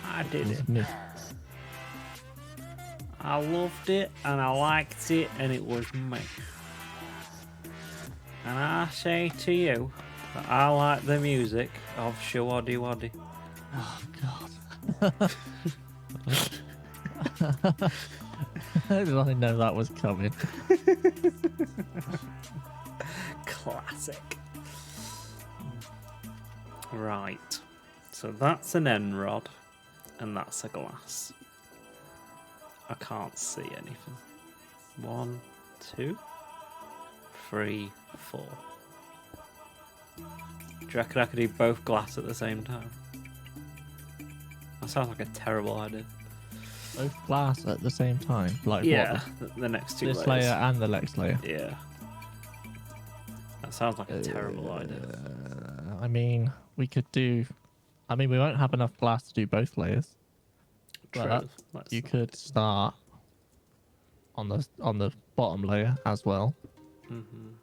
I did it. Me. I loved it and I liked it and it was me. And I say to you that I like the music of Shawaddy Waddy. Oh God. I didn't know that was coming. Classic. Right. So that's an end rod and that's a glass. I can't see anything. 1, 2, 3, 4. Do you reckon I could do both glass at the same time? That sounds like a terrible idea. Both glass at the same time? Like Yeah, what? the next two This layers. layer and the next layer? Yeah. That sounds like a terrible idea. I mean, we could do... I mean, we won't have enough glass to do both layers. But True. you could start on the bottom layer as well. Mm-hmm.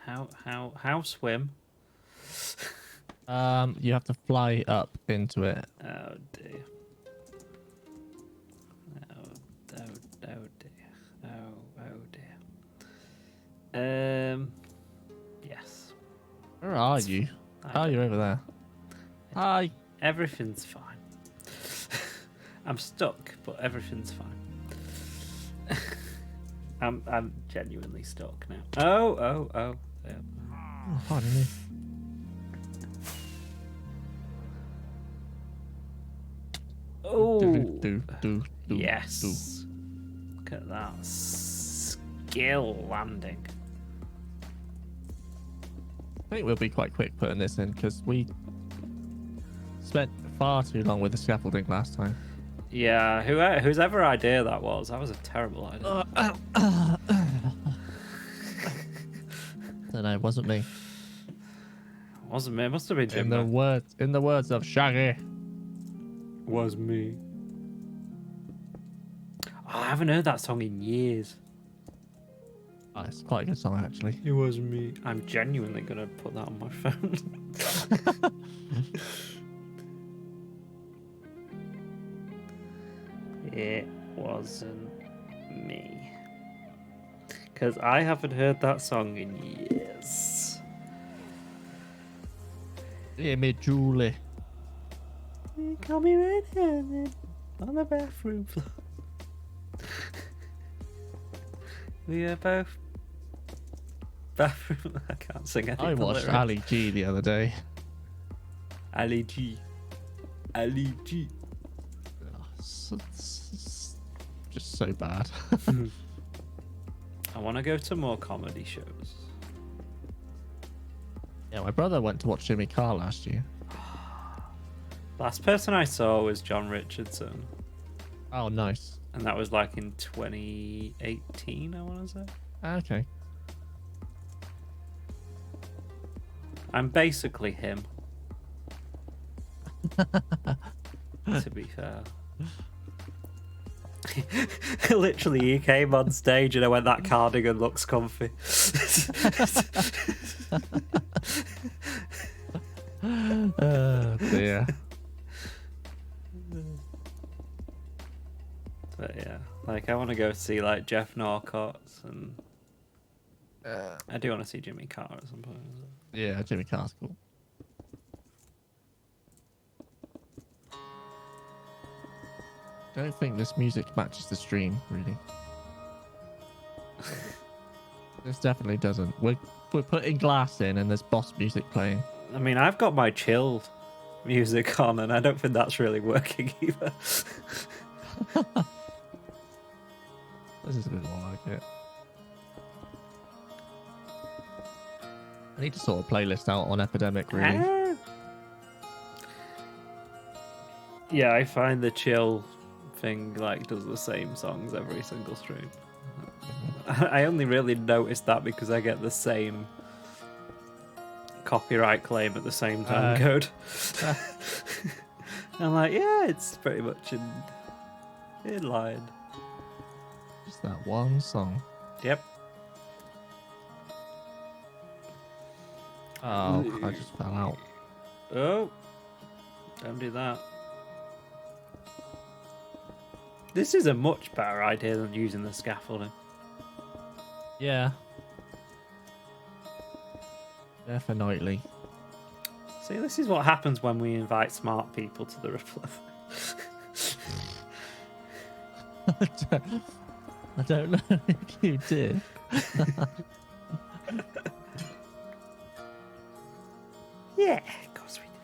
How swim? You have to fly up into it. Oh dear. Oh dear. Oh dear. Yes. Where are you? Oh, you're over there. Hi. Everything's fine. I'm stuck, but everything's fine. I'm genuinely stuck now. Oh. Yeah. Oh, pardon me. Oh. Do. Yes. Look at that skill landing. I think we'll be quite quick putting this in because we spent far too long with the scaffolding last time. Yeah, whose ever idea that was a terrible idea. Don't know, it wasn't me. Wasn't me. It must have been Jim. In the words of Shaggy. Was me. Oh, I haven't heard that song in years. Oh, it's quite a good song actually. It was me. I'm genuinely gonna put that on my phone. It wasn't me. Because I haven't heard that song in years. Hear me, Julie. You call me red-handed on the bathroom floor. We are both bathroom. I can't sing any I of the watched lyrics. Ali G the other day. Ali G. Ali G. It's just so bad. I want to go to more comedy shows. Yeah, my brother went to watch Jimmy Carr last year. Last person I saw was John Richardson, Oh, nice. and that was like in 2018, I want to say. Okay. I'm basically him. To be fair. Literally, he came on stage and I went, that cardigan looks comfy. Oh, dear. But yeah, like I want to go see like Jeff Norcott's, and I do want to see Jimmy Carr at some point. Yeah, Jimmy Carr's cool. Don't think this music matches the stream, really. This definitely doesn't. We're putting glass in and there's boss music playing. I mean, I've got my chill music on, and I don't think that's really working either. This is a bit more like it. I need to sort of playlist out on Epidemic, really. Yeah, I find the chill thing like does the same songs every single stream. I only really noticed that because I get the same copyright claim at the same time code. I'm like, yeah, it's pretty much in line. Just that one song. Yep. Oh, I just fell out. Oh, don't do that. This is a much better idea than using the scaffolding. Yeah. Definitely. See, this is what happens when we invite smart people to the Ripple Effect. I don't know if you did. Yeah, of course we did.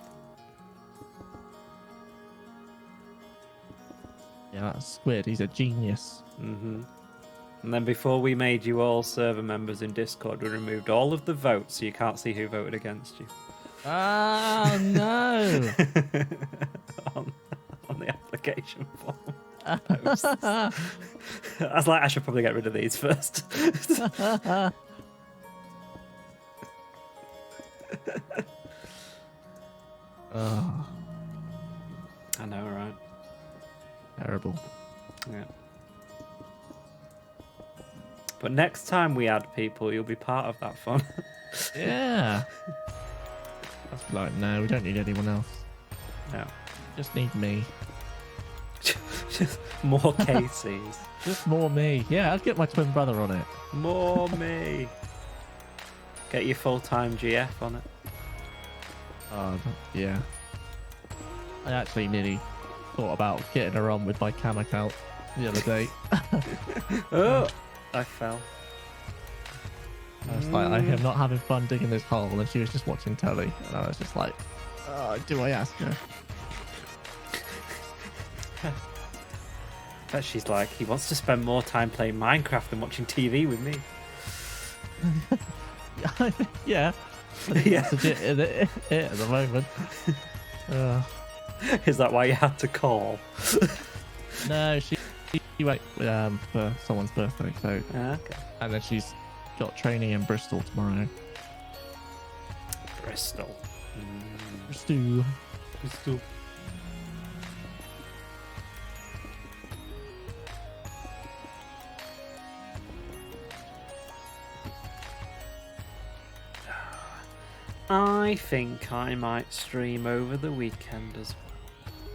Yeah, that squid, he's a genius. Mm-hmm. And then before we made you all server members in Discord, we removed all of the votes so you can't see who voted against you. Oh, no. on the application form. I was like, I should probably get rid of these first. Oh, I know, right? terrible. Yeah. But next time we add people, you'll be part of that fun. Yeah. That's like, no, we don't need anyone else. No. Just need me. Just more Casey's. Just more me. Yeah, I'd get my twin brother on it. More me. Get your full-time GF on it. Yeah. I actually nearly thought about getting her on with my cam account the other day. Oh, I fell. I was like, I am not having fun digging this hole, and she was just watching telly, and I was just like, oh, do I ask her? But she's like, he wants to spend more time playing Minecraft than watching TV with me. Yeah. Yeah. That's legit it at the moment. Is that why you had to call? No, she went for someone's birthday, so Okay. and then she's got training in Bristol tomorrow. Bristol. Bristol. Bristol. I think I might stream over the weekend as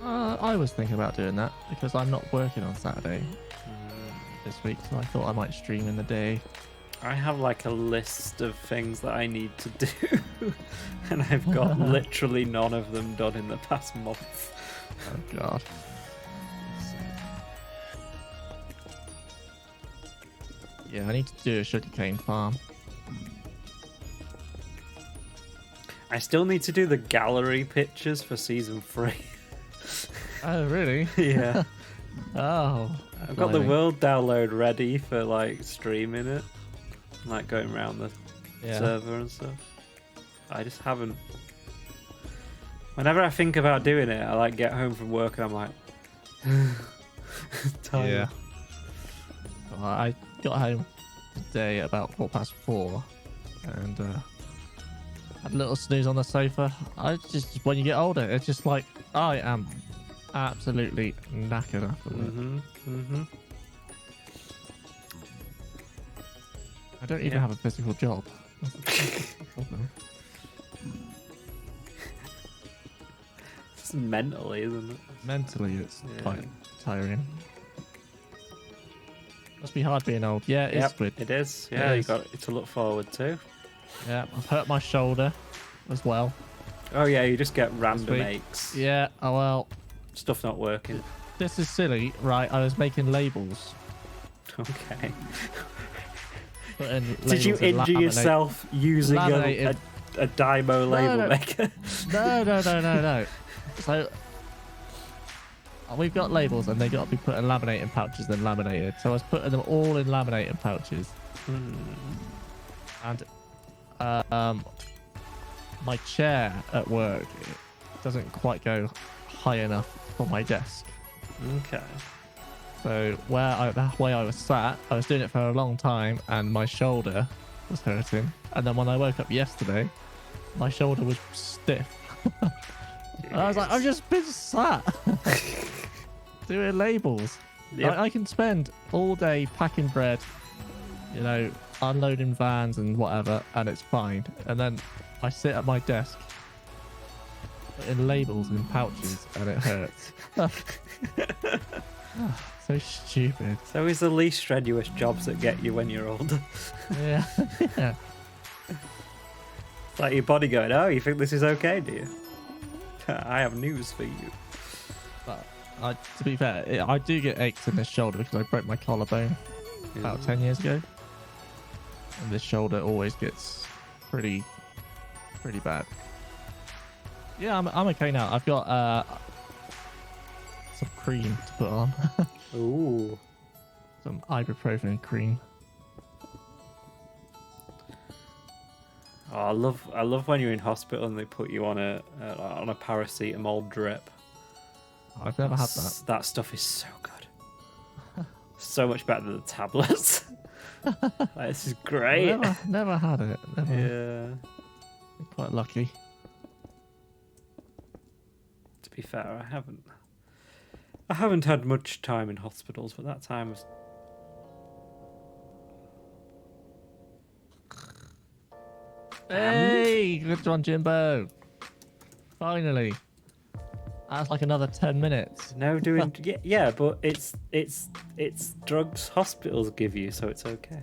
well. I was thinking about doing that because I'm not working on Saturday this week, so I thought I might stream in the day. I have like a list of things that I need to do, and I've got literally none of them done in the past month. Oh god. Yeah, I need to do a sugarcane farm. I still need to do the gallery pictures for season 3. Oh really? Yeah. Oh. I've got the world download ready for like streaming it, like going around the server and stuff. I just haven't. Whenever I think about doing it, I like get home from work and I'm like, tired. Yeah. Well, I got home today at about 4:04, and had a little snooze on the sofa. I just when you get older, it's just like I am absolutely knackered afterwards. I don't even have a physical job. It's mentally, isn't it? Mentally, it's quite tiring. Must be hard being old. Yeah, it's good. It is. Yeah, you got it to look forward to. Yeah, I've hurt my shoulder as well. Oh yeah, you just get random aches. Yeah, oh well. Stuff not working. This is silly, right? I was making labels. Okay. Did you injure yourself using a Dymo label maker? No. So we've got labels and they got to be put in laminating pouches then laminated. So I was putting them all in laminating pouches. And my chair at work doesn't quite go high enough for my desk. Okay. So the way I was sat, I was doing it for a long time and my shoulder was hurting. And then when I woke up yesterday, my shoulder was stiff. And I was like, I've just been sat doing labels. Yep. I can spend all day packing bread, unloading vans and whatever, and it's fine. And then I sit at my desk in labels in pouches and it hurts. So stupid. It's always the least strenuous jobs that get you when you're older. Yeah. Yeah. It's like your body going, oh, you think this is okay, do you? I have news for you. But to be fair, I do get aches in this shoulder because I broke my collarbone about 10 years ago. And this shoulder always gets pretty bad. Yeah, I'm okay now. I've got some cream to put on. Ooh. Some ibuprofen cream. Oh, I love when you're in hospital and they put you on a paracetamol drip. I've never had that. That stuff is so good. So much better than the tablets. Like, this is great. Never had it. Never. Yeah. I'm quite lucky. To be fair, I haven't had much time in hospitals, but that time was. Hey, good one, Jimbo. Finally. That's like another 10 minutes. No doing. Yeah, but it's drugs hospitals give you, so it's okay.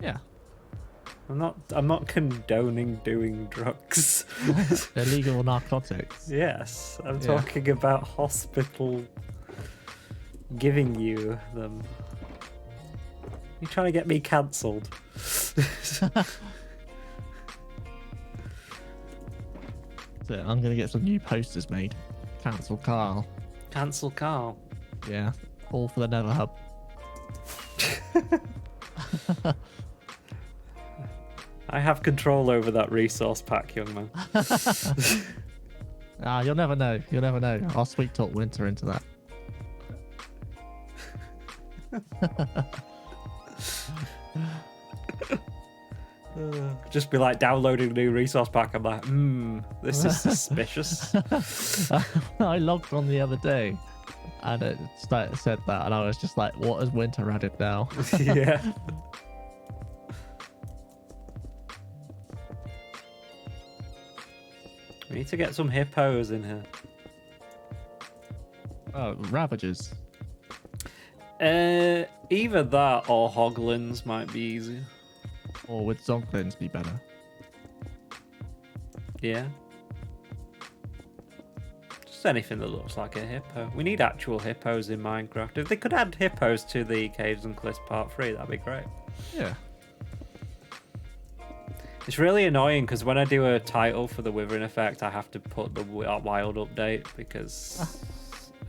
Yeah. I'm not condoning doing drugs. Illegal narcotics. Yes, I'm talking about hospital giving you them. You trying to get me cancelled? So I'm going to get some new posters made. Cancel Carl. Cancel Carl. Yeah. All for the Never Hub. I have control over that resource pack, young man. You'll never know. You'll never know. I'll sweet talk Winter into that. Just be like downloading a new resource pack. I'm like, this is suspicious. I logged on the other day and it said that, and I was just like, what has Winter added now? Yeah. We need to get some hippos in here. Oh, Ravagers. Either that or hoglins might be easier. Or would Zonklins be better? Yeah. Just anything that looks like a hippo. We need actual hippos in Minecraft. If they could add hippos to the Caves and Cliffs Part 3, that'd be great. Yeah. It's really annoying because when I do a title for the Withering Effect, I have to put the wild update because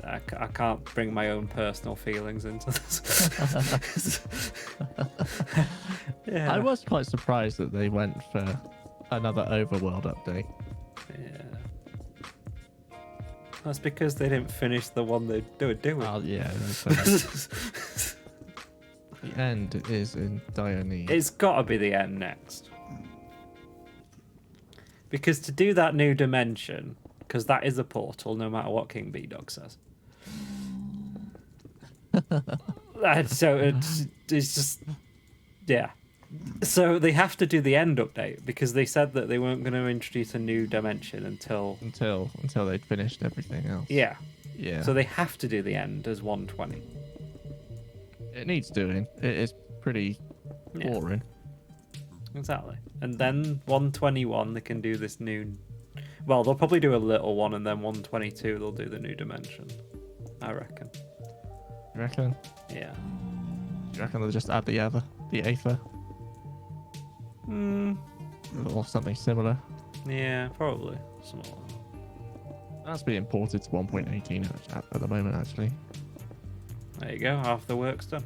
I can't bring my own personal feelings into this. Yeah. I was quite surprised that they went for another Overworld update. Yeah. That's because they didn't finish the one they were doing. Oh, yeah. The end is in dire need. It's got to be the end next. Because to do that new dimension, because that is a portal, no matter what King B-Dog says. And so it's just, yeah. So they have to do the end update because they said that they weren't going to introduce a new dimension until they'd finished everything else. Yeah. Yeah. So they have to do the end as 120. It needs doing. It is pretty boring. Exactly. And then 121 they can do this new. Well, they'll probably do a little one, and then 122 they'll do the new dimension. I reckon. You reckon? Yeah. You reckon they'll just add the Aether? Or something similar? Yeah, probably. Something like That's being ported to 1.18 at the moment, actually. There you go, half the work's done.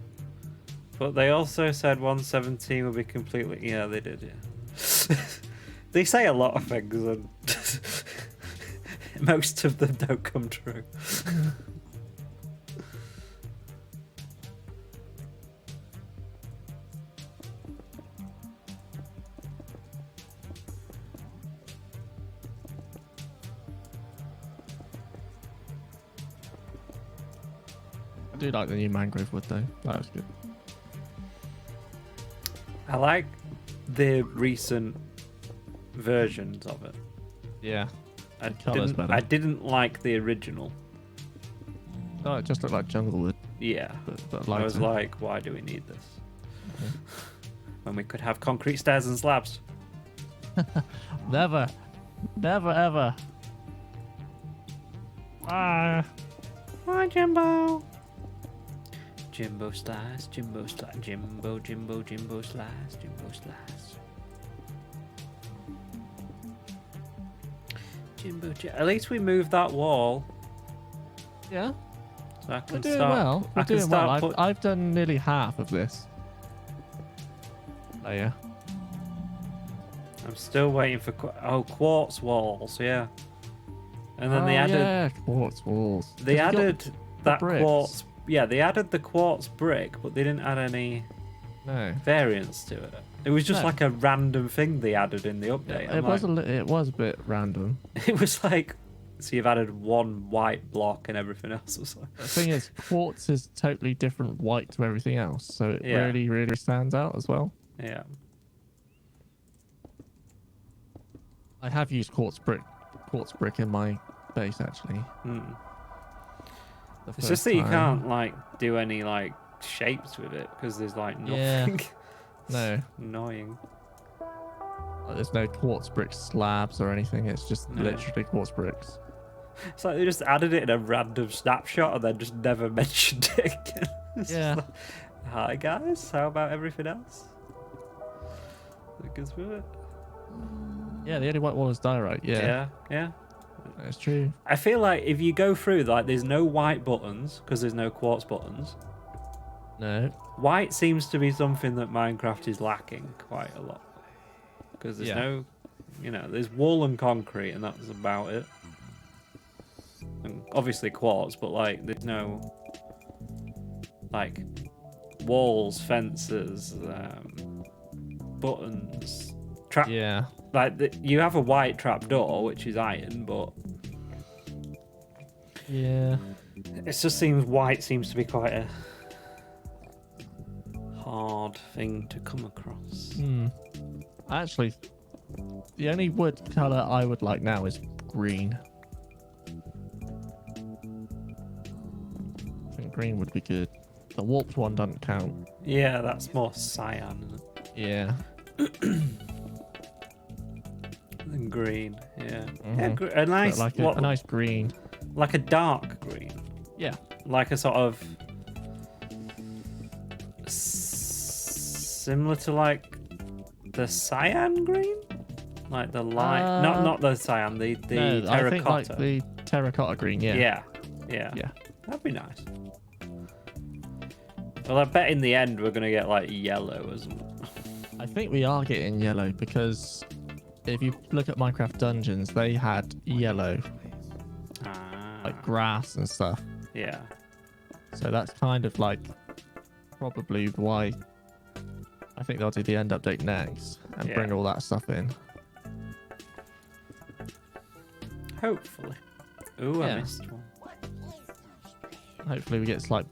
But they also said 117 will be completely... Yeah, they did, yeah. They say a lot of things, and most of them don't come true. I do like the new mangrove wood, though. That was good. I like the recent versions of it. Yeah. I didn't like the original. Oh, it just looked like jungle wood. Yeah. But I was like, why do we need this? When we could have concrete stairs and slabs. Never. Never, ever. Ah. Hi, Jimbo. Jimbo slice, Jimbo slice, Jimbo, Jimbo, Jimbo slice, Jimbo slice. Jimbo, at least we moved that wall. Yeah. So I can We're doing start, well. We're doing well. I've done nearly half of this. Oh, yeah. I'm still waiting for quartz walls, yeah. And then they added quartz walls. They added that bricks. quartz. Yeah, they added the quartz brick, but they didn't add any variants to it. It was just like a random thing they added in the update. It was a bit random. It was like, so you've added one white block and everything else was like. The thing is, quartz is totally different white to everything else, so it really, really stands out as well. Yeah. I have used quartz brick in my base actually. It's just that you can't like do any like shapes with it because there's like nothing. No. Annoying. There's no quartz brick slabs or anything. It's just literally quartz bricks. It's like they just added it in a random snapshot and then just never mentioned it again. Yeah. Like, hi guys, how about everything else? It goes with it. Yeah, the only white wall is diorite. Yeah. Yeah. That's true. I feel like if you go through, like, there's no white buttons because there's no quartz buttons. No. White seems to be something that Minecraft is lacking quite a lot. Because there's no, there's wool and concrete and that's about it. And obviously quartz, but, like, there's no, like, walls, fences, buttons, trap. Yeah. Like, you have a white trap door, which is iron, but... Yeah. It just seems white seems to be quite a hard thing to come across. Actually, the only wood colour I would like now is green. I think green would be good. The warped one doesn't count. Yeah, that's more cyan, isn't it? Yeah. And green, yeah. Mm-hmm. Yeah, a nice, a nice green. Like a dark green. Yeah. Like a sort of similar to like the cyan green, like the light. Not the cyan, the terracotta. I think like the terracotta green. Yeah. Yeah. That'd be nice. Well, I bet in the end we're gonna get like yellow, isn't it? I think we are getting yellow because if you look at Minecraft Dungeons, they had yellow, like grass and stuff. Yeah. So that's kind of like probably why I think they'll do the end update next and bring all that stuff in. Hopefully. Ooh, I missed one. Hopefully we get like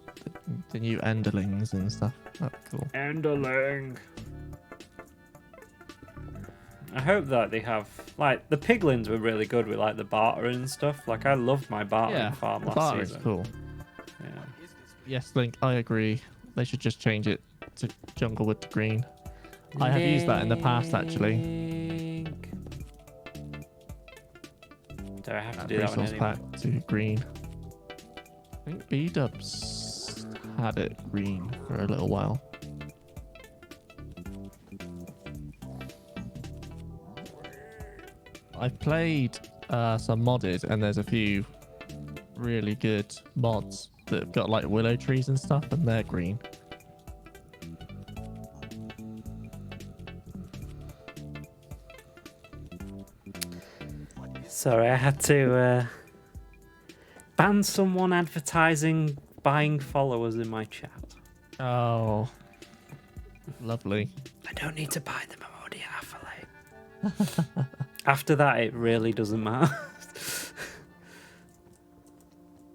the new enderlings and stuff. That'd be cool. Enderling. I hope that they have, like, the piglins were really good with like the bartering and stuff. Like, I loved my bartering farm last season. Cool. Yeah. Yes, Link, I agree. They should just change it to jungle wood to green. I have used that in the past, actually. Do I have to do that one resource anymore? pack to green. I think B-dubs had it green for a little while. I've played some modded, and there's a few really good mods that have got like willow trees and stuff, and they're green. Sorry, I had to ban someone advertising buying followers in my chat. Oh, lovely. I don't need to buy them. I'm already affiliate. After that, it really doesn't matter.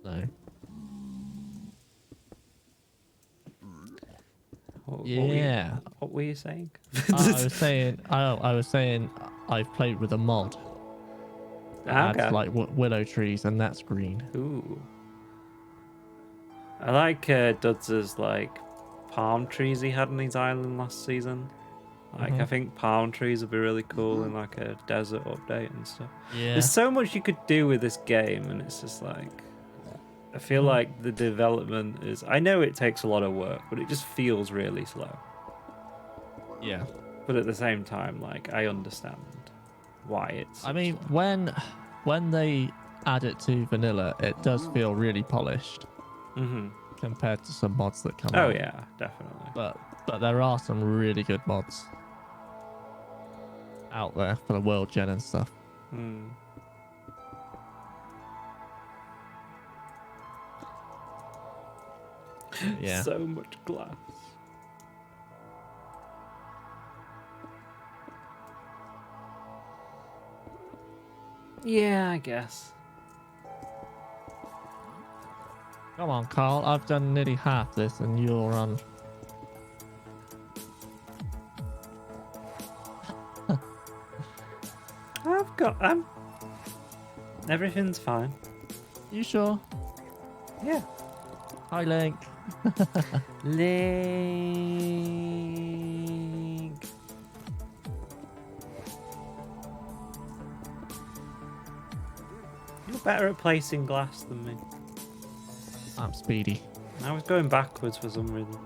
No. Yeah. What were you saying? I was saying I've played with a mod. That adds like willow trees, and that's green. Ooh. I like Duds's like palm trees he had on his island last season. Like I think palm trees would be really cool in like a desert update and stuff. Yeah. There's so much you could do with this game, and it's just like I feel like the development is. I know it takes a lot of work, but it just feels really slow. Yeah. But at the same time, like I understand why it's. I mean, when they add it to vanilla, it does feel really polished compared to some mods that come out. Oh yeah, definitely. But there are some really good mods out there for the world gen and stuff. Yeah. So much glass. Yeah, I guess. Come on, Carl. I've done nearly half this, and you're on. Everything's fine. You sure? Yeah. Hi, Link. Link. You're better at placing glass than me. I'm speedy. I was going backwards for some reason.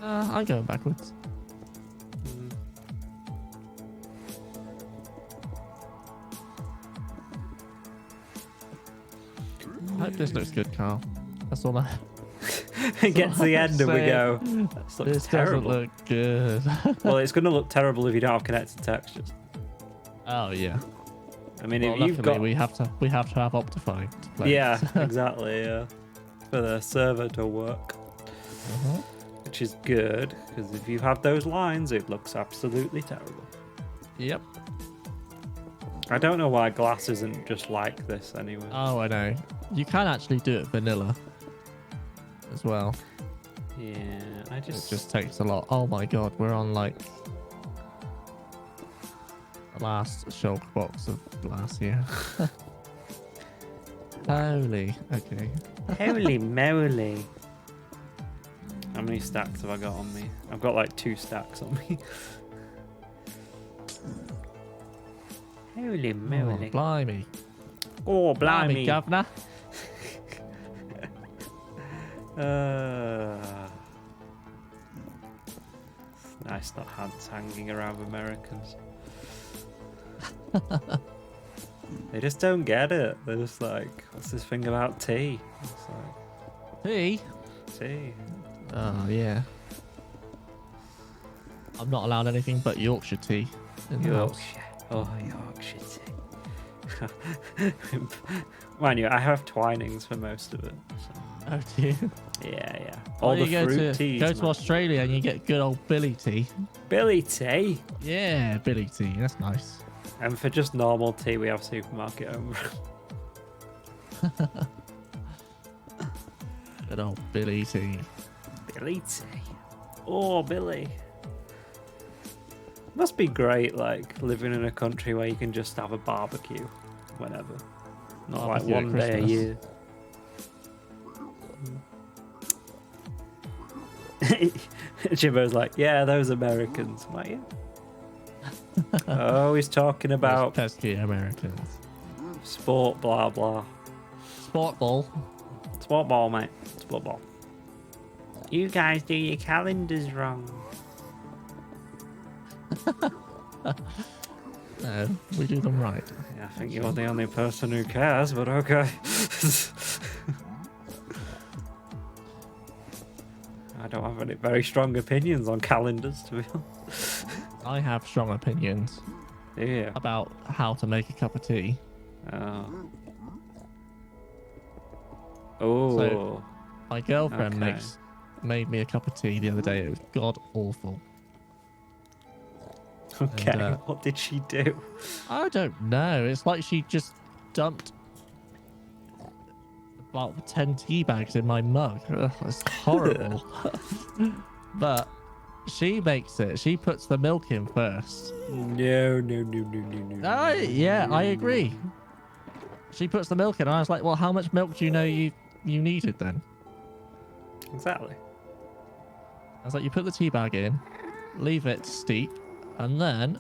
I'm going backwards. I hope this looks good, Carl. That's all I. It gets to the end and we go. This doesn't look good. Well, it's going to look terrible if you don't have connected textures. Oh yeah. I mean, Well, if you've got, we have to have Optifine to play. Yeah, exactly. Yeah, for the server to work, which is good because if you have those lines, it looks absolutely terrible. Yep. I don't know why glass isn't just like this anyway. Oh, I know. You can actually do it vanilla as well. Yeah, It just takes a lot. Oh my god, we're on like the last shulk box of glass here. Holy, okay. Holy moly! How many stacks have I got on me? I've got like 2 stacks on me. Holy moly! Oh, blimey! Oh, blimey, governor! It's nice not hands hanging around with Americans. They just don't get it. They're just like, what's this thing about tea? It's like, Tea? tea. Oh, yeah. I'm not allowed anything but Yorkshire tea in the house. Oh, Yorkshire tea. Mind you, I have Twinings for most of it. So. Oh, do you? Yeah. All the fruit teas. Go to Australia and you get good old Billy tea. Billy tea? Yeah, Billy tea. That's nice. And for just normal tea, we have supermarket home. Good old Billy tea. Billy tea. Oh, Billy. Must be great, like, living in a country where you can just have a barbecue whenever. Not like one day a year. Jimbo's like, yeah, those Americans. I'm like, yeah. Oh, he's talking about those pesky Americans. Sport, blah, blah. Sport ball. Sport ball, mate. Sport ball. You guys do your calendars wrong. No, we do them right. Yeah, I think you're the only person who cares, but okay. I don't have any very strong opinions on calendars, to be honest. I have strong opinions Yeah. about how to make a cup of tea. Oh. So, my girlfriend Okay. made me a cup of tea the other day. It was god awful. Okay, And, what did she do? I don't know. It's like she just dumped about 10 tea bags in my mug. Ugh, it's horrible. But she makes it. She puts the milk in first. No. Yeah, I agree. She puts the milk in. I was like, well, how much milk do you know you needed then? Exactly. I was like, you put the tea bag in, leave it steep, and then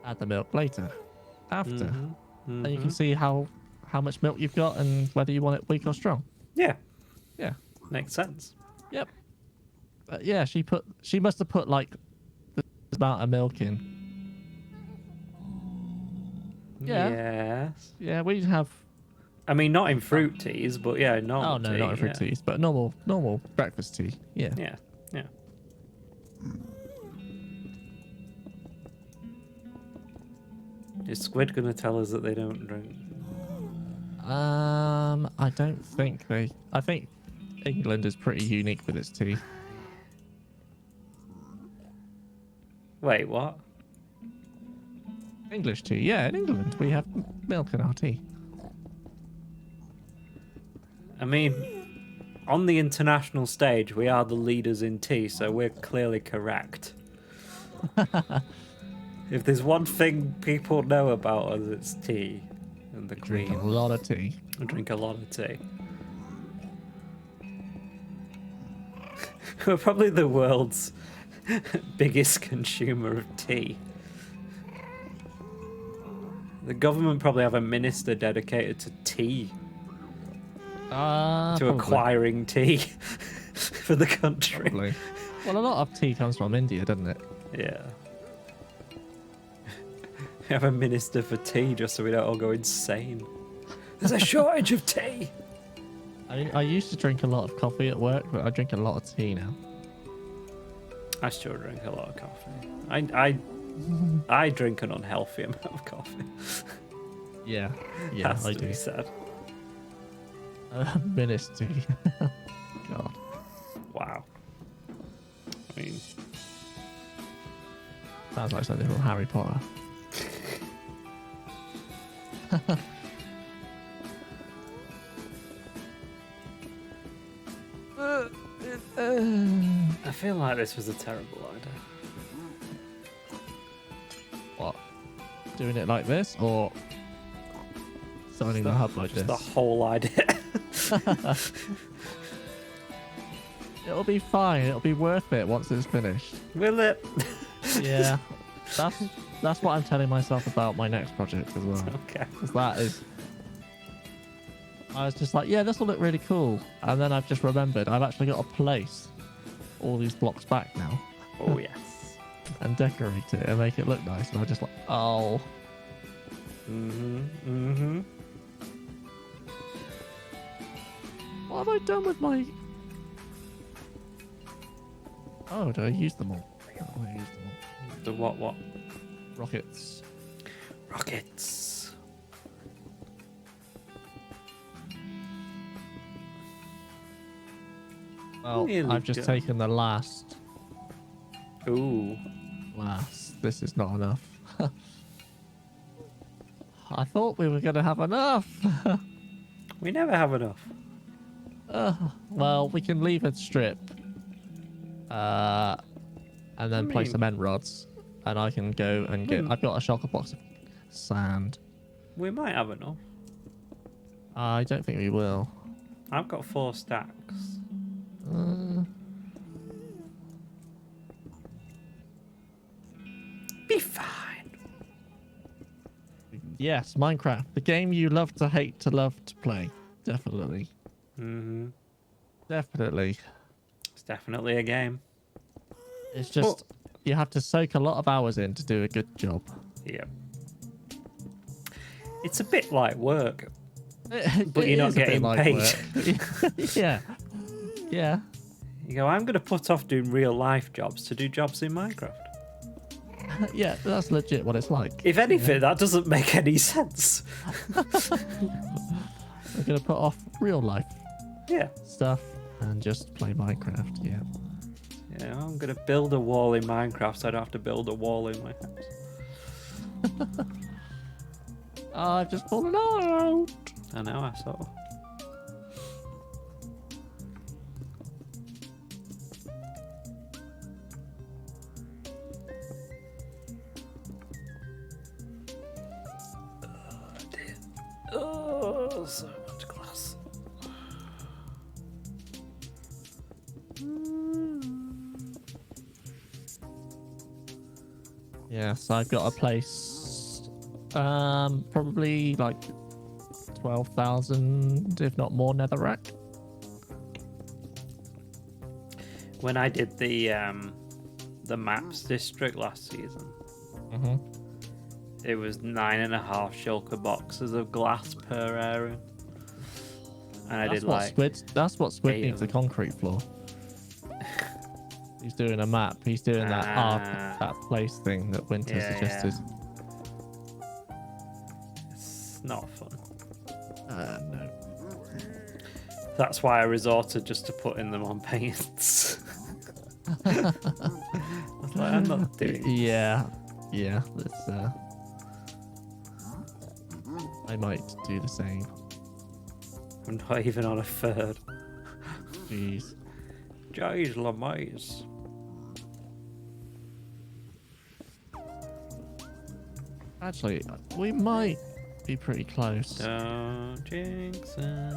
add the milk later, after. And you can see how much milk you've got and whether you want it weak or strong. Yeah. Yeah. Makes sense. Yep. But yeah, she must have put like the amount of milk in. Yeah. Yes. Yeah, we have. I mean, not in fruit teas, but yeah, normal Oh no, tea, not in fruit teas, but normal breakfast tea. Yeah. Yeah. Is Squid gonna tell us that they don't drink? I don't think they. I think England is pretty unique with its tea. Wait, what? English tea, yeah. In England, we have milk in our tea. I mean, on the international stage, we are the leaders in tea, so we're clearly correct. If there's one thing people know about us, it's tea and the Drink a Queen. lot of tea. I drink a lot of tea. We're probably the world's biggest consumer of tea. The government probably have a minister dedicated to tea, to Probably. acquiring tea for the country. Probably. Well, a lot of tea comes from India, doesn't it? Yeah. We have a minister for tea just so we don't all go insane. There's a shortage of tea. I mean, I used to drink a lot of coffee at work, but I drink a lot of tea now. I still drink a lot of coffee. I drink an unhealthy amount of coffee. Yeah, yeah, Has I to do. be said. Ministry. God. Wow. I mean, Sounds like something from Harry Potter. I feel like this was a terrible idea. What? Doing it like this, or signing the hub like Just this? the whole idea. It'll be fine. It'll be worth it once it's finished. Will it? Yeah, that's what I'm telling myself about my next project as well. Okay. 'Cause that is. I was just like, yeah, this will look really cool, and then I've just remembered I've actually got to place all these blocks back now Oh yes. and decorate it and make it look nice. And I'm just like, oh, what have I done with my? Oh, did I use them all? Oh, I used them all. The what? Rockets. Rockets. Well, Nearly I've just done. taken the last. Ooh. This is not enough. I thought we were going to have enough. We never have enough. Well, we can leave a strip. And then place some end rods. And I can go and get. I've got a shulker box of sand. We might have enough. I don't think we will. I've got 4 stacks. Be fine. Yes, Minecraft. The game you love to hate to love to play. Definitely. Mm-hmm. Definitely. It's definitely a game. It's just you have to soak a lot of hours in to do a good job. Yeah. It's a bit like work, but It you're not is a bit getting like paid. work. Yeah. Yeah. You go, I'm going to put off doing real life jobs to do jobs in Minecraft. Yeah, that's legit what it's like. If anything, that doesn't make any sense. We're going to put off real life Yeah. stuff and just play Minecraft. Yeah. Yeah, I'm going to build a wall in Minecraft so I don't have to build a wall in my house. I've just fallen out. I know, I saw. Oh, dear. Oh, so much glass. Yeah, so I've got a place, probably like 12,000, if not more, netherrack. When I did the maps district last season, it was 9.5 shulker boxes of glass per area, and I did like That's what Squid 8 needs of a concrete floor. He's doing a map. He's doing that place thing that Winter suggested. It's not fun. No. That's why I resorted just to putting them on paints. I was like, I'm not doing this. Yeah. It's, I might do the same. I'm not even on a third. Jeez. Jeez, Lamais. Actually, we might be pretty close. Don't jinx it.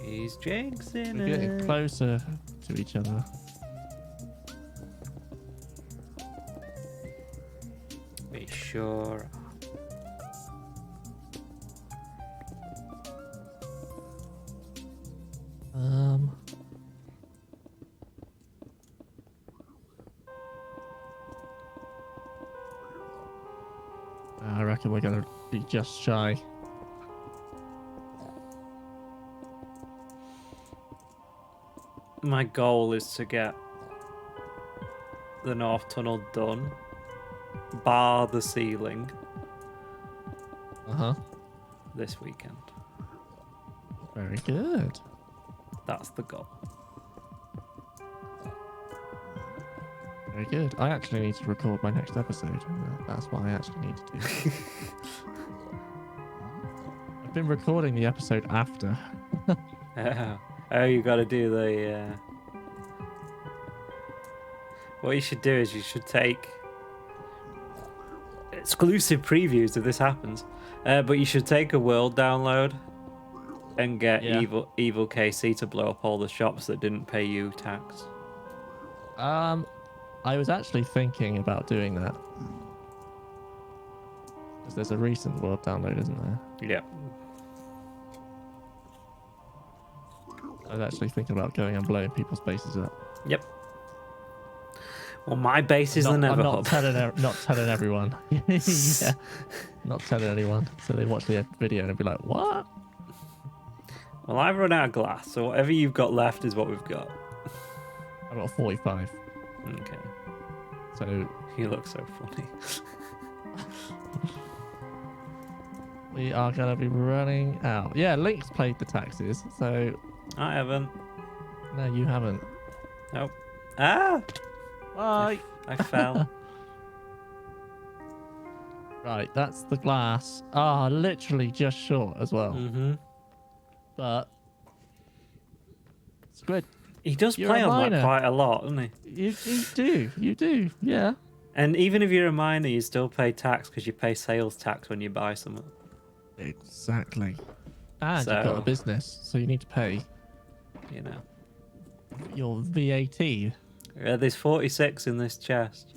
He's jinxing We're getting it. closer to each other. We sure are. I reckon we're gonna be just shy. My goal is to get the North Tunnel done, bar the ceiling, this weekend. Very good. That's the goal. Very good. I actually need to record my next episode. That's what I actually need to do. I've been recording the episode after. Oh, you got to do the. What you should do is you should take exclusive previews if this happens. But you should take a world download and get Evil KC to blow up all the shops that didn't pay you tax. I was actually thinking about doing that. Because there's a recent world download, isn't there? Yeah. I was actually thinking about going and blowing people's bases up. Yep. Well, my base is the I'm Never not Hub. not telling everyone. Yeah. Not telling anyone. So they watch the video and they'll be like, what? Well, I've run out of glass, so whatever you've got left is what we've got. I've got 45. Okay. So You look so funny. we are going to be running out. Yeah, Link's played the taxes. So I haven't. no, you haven't. Nope. Ah! Bye. I fell. Right, that's the glass. Literally just short as well. Mm-hmm. But Squid, He does You're play a on that miner. quite a lot, doesn't he? you do, yeah. And even if you're a miner, you still pay tax because you pay sales tax when you buy something. Exactly. And So- you've got a business, so you need to pay You know. your VAT. There's 46 in this chest.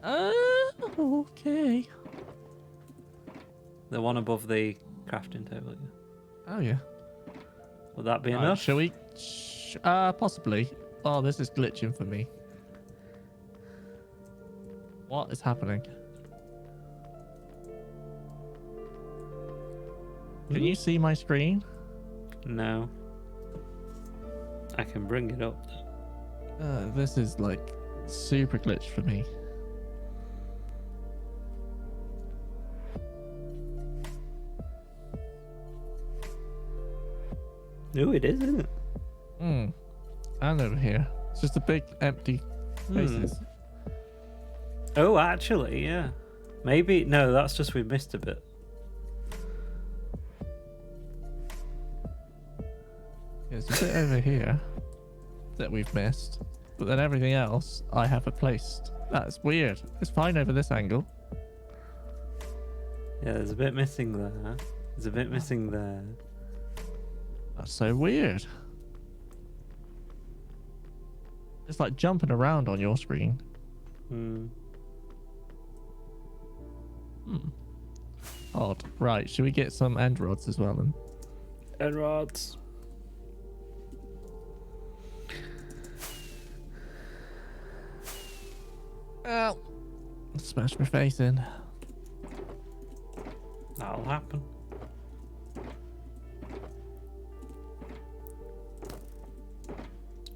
Okay. The one above the crafting table. Yeah. Oh yeah. Would that be Right, enough? shall we? Possibly. Oh, this is glitching for me. What is happening? Can you see my screen? No. I can bring it up. This is like super glitch for me. No, it is, isn't it? And over here, it's just a big empty spaces. Oh, actually, yeah. Maybe no, that's just we missed a bit. There's a bit over here that we've missed, but then everything else I have replaced. That's weird. It's fine over this angle. Yeah, there's a bit missing there. There's a bit missing there. That's so weird. It's like jumping around on your screen. Odd. Right, should we get some end rods as well then? End rods. Ow. Smash my face in. That'll happen.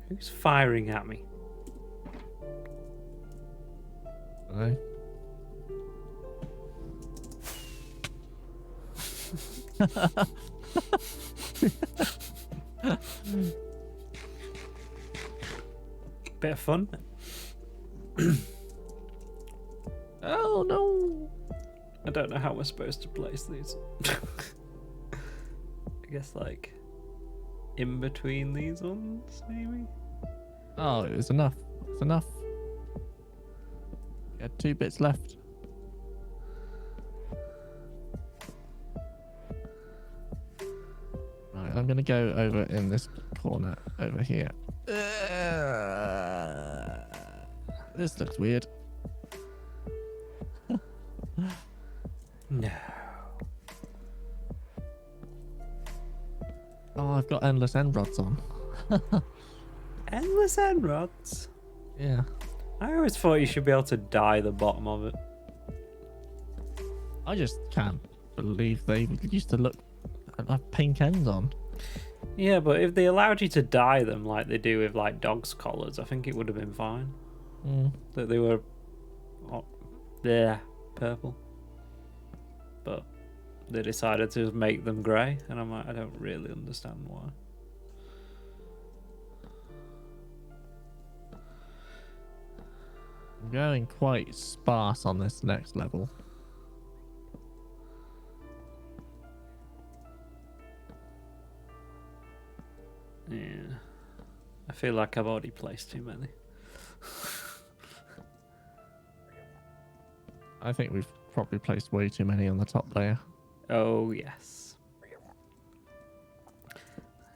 Who's firing at me? Hello? Bit of fun. Oh no! I don't know how we're supposed to place these. I guess like in between these ones, maybe? Oh, it was enough. It's enough. You had 2 bits left. Right, I'm gonna go over in this corner over here. This looks weird. No. Oh, I've got endless end rods on. Endless end rods? Yeah. I always thought you should be able to dye the bottom of it. I just can't believe they used to look have pink ends on. Yeah, but if they allowed you to dye them like they do with like dogs' collars, I think it would have been fine. That they were purple. But they decided to make them grey, and I'm like, I don't really understand why. I'm going quite sparse on this next level. Yeah. I feel like I've already placed too many. I think we've probably placed way too many on the top layer. Oh, yes.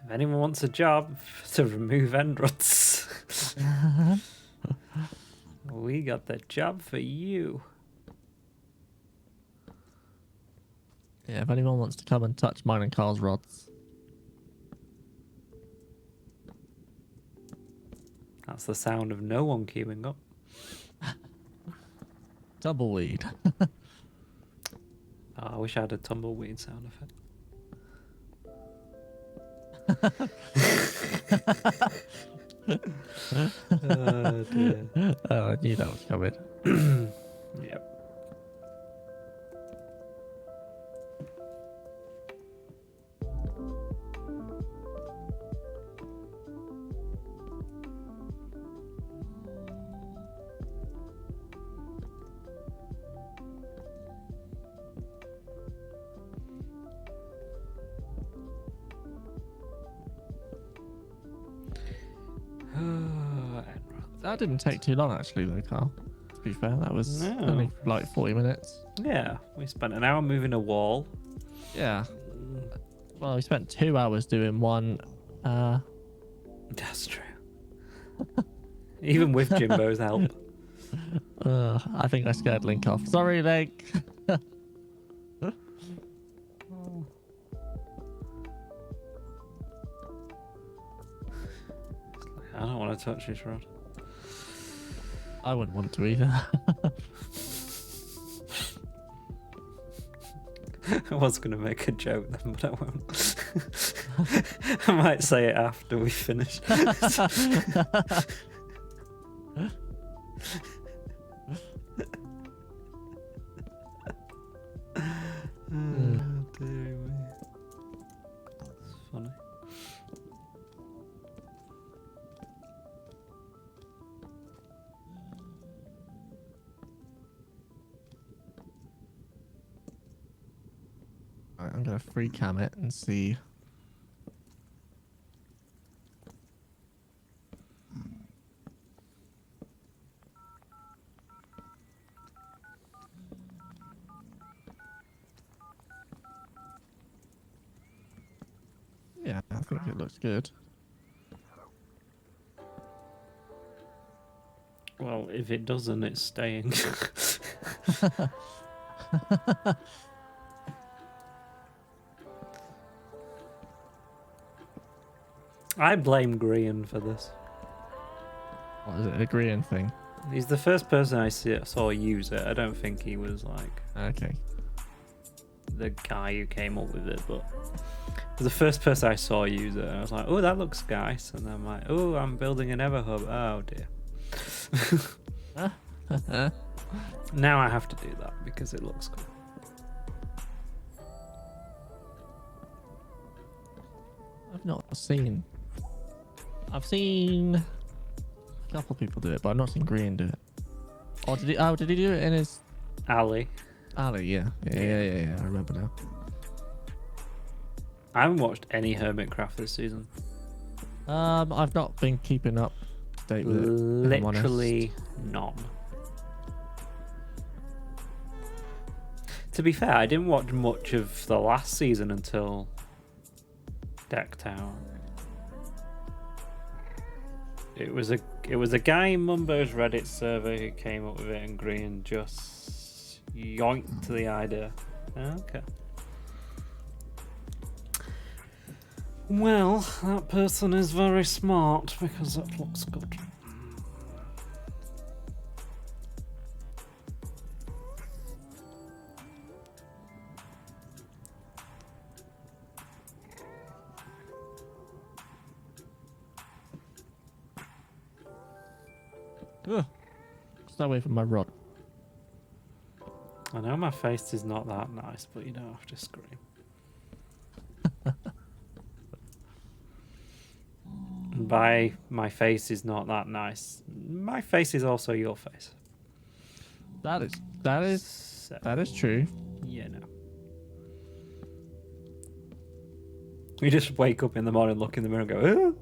If anyone wants a job to remove end rods, we got the job for you. Yeah, if anyone wants to come and touch mine and Carl's rods. That's the sound of no one queuing up. Tumbleweed. Oh, I wish I had a tumbleweed sound effect. Oh, dear. Oh, I knew that was coming. Yep. That didn't take too long actually though, Carl. To be fair, that was No. only like 40 minutes. Yeah, we spent an hour moving a wall. Yeah. Well, we spent 2 hours doing one. That's true. Even with Jimbo's help. I think I scared Link off. Sorry, Link. I don't want to want to touch this rod. I wouldn't want to either. I was going to make a joke then, but I won't. I might say it after we finish. Dear me. It's funny. Right, I'm gonna free cam it and see. Yeah, I think it looks good. Well, if it doesn't, it's staying. I blame Grian for this. What is it? A green thing? He's the first person I saw use it. I don't think he was like Okay. the guy who came up with it, but the first person I saw use it, I was like, "Oh, that looks nice," and then I'm like, "Oh, I'm building an Everhub." Oh dear. Now I have to do that because it looks cool. I've seen a couple people do it, but I've not seen Green do it. Oh, did he? Oh, did he do it in his Ali. alley? Yeah. I remember now. I haven't watched any Hermitcraft this season. I've not been keeping up to date with it. if I'm honest. Literally none. To be fair, I didn't watch much of the last season until Deck Tower. It was a guy in Mumbo's Reddit server who came up with it, and Green just yoinked the idea. Okay. Well, that person is very smart because that looks good. Ugh. Stay away from my rod. I know my face is not that nice, but you don't have to scream. By my face is not that nice, my face is also your face. That is So, true. you know. You just wake up in the morning, look in the mirror and go,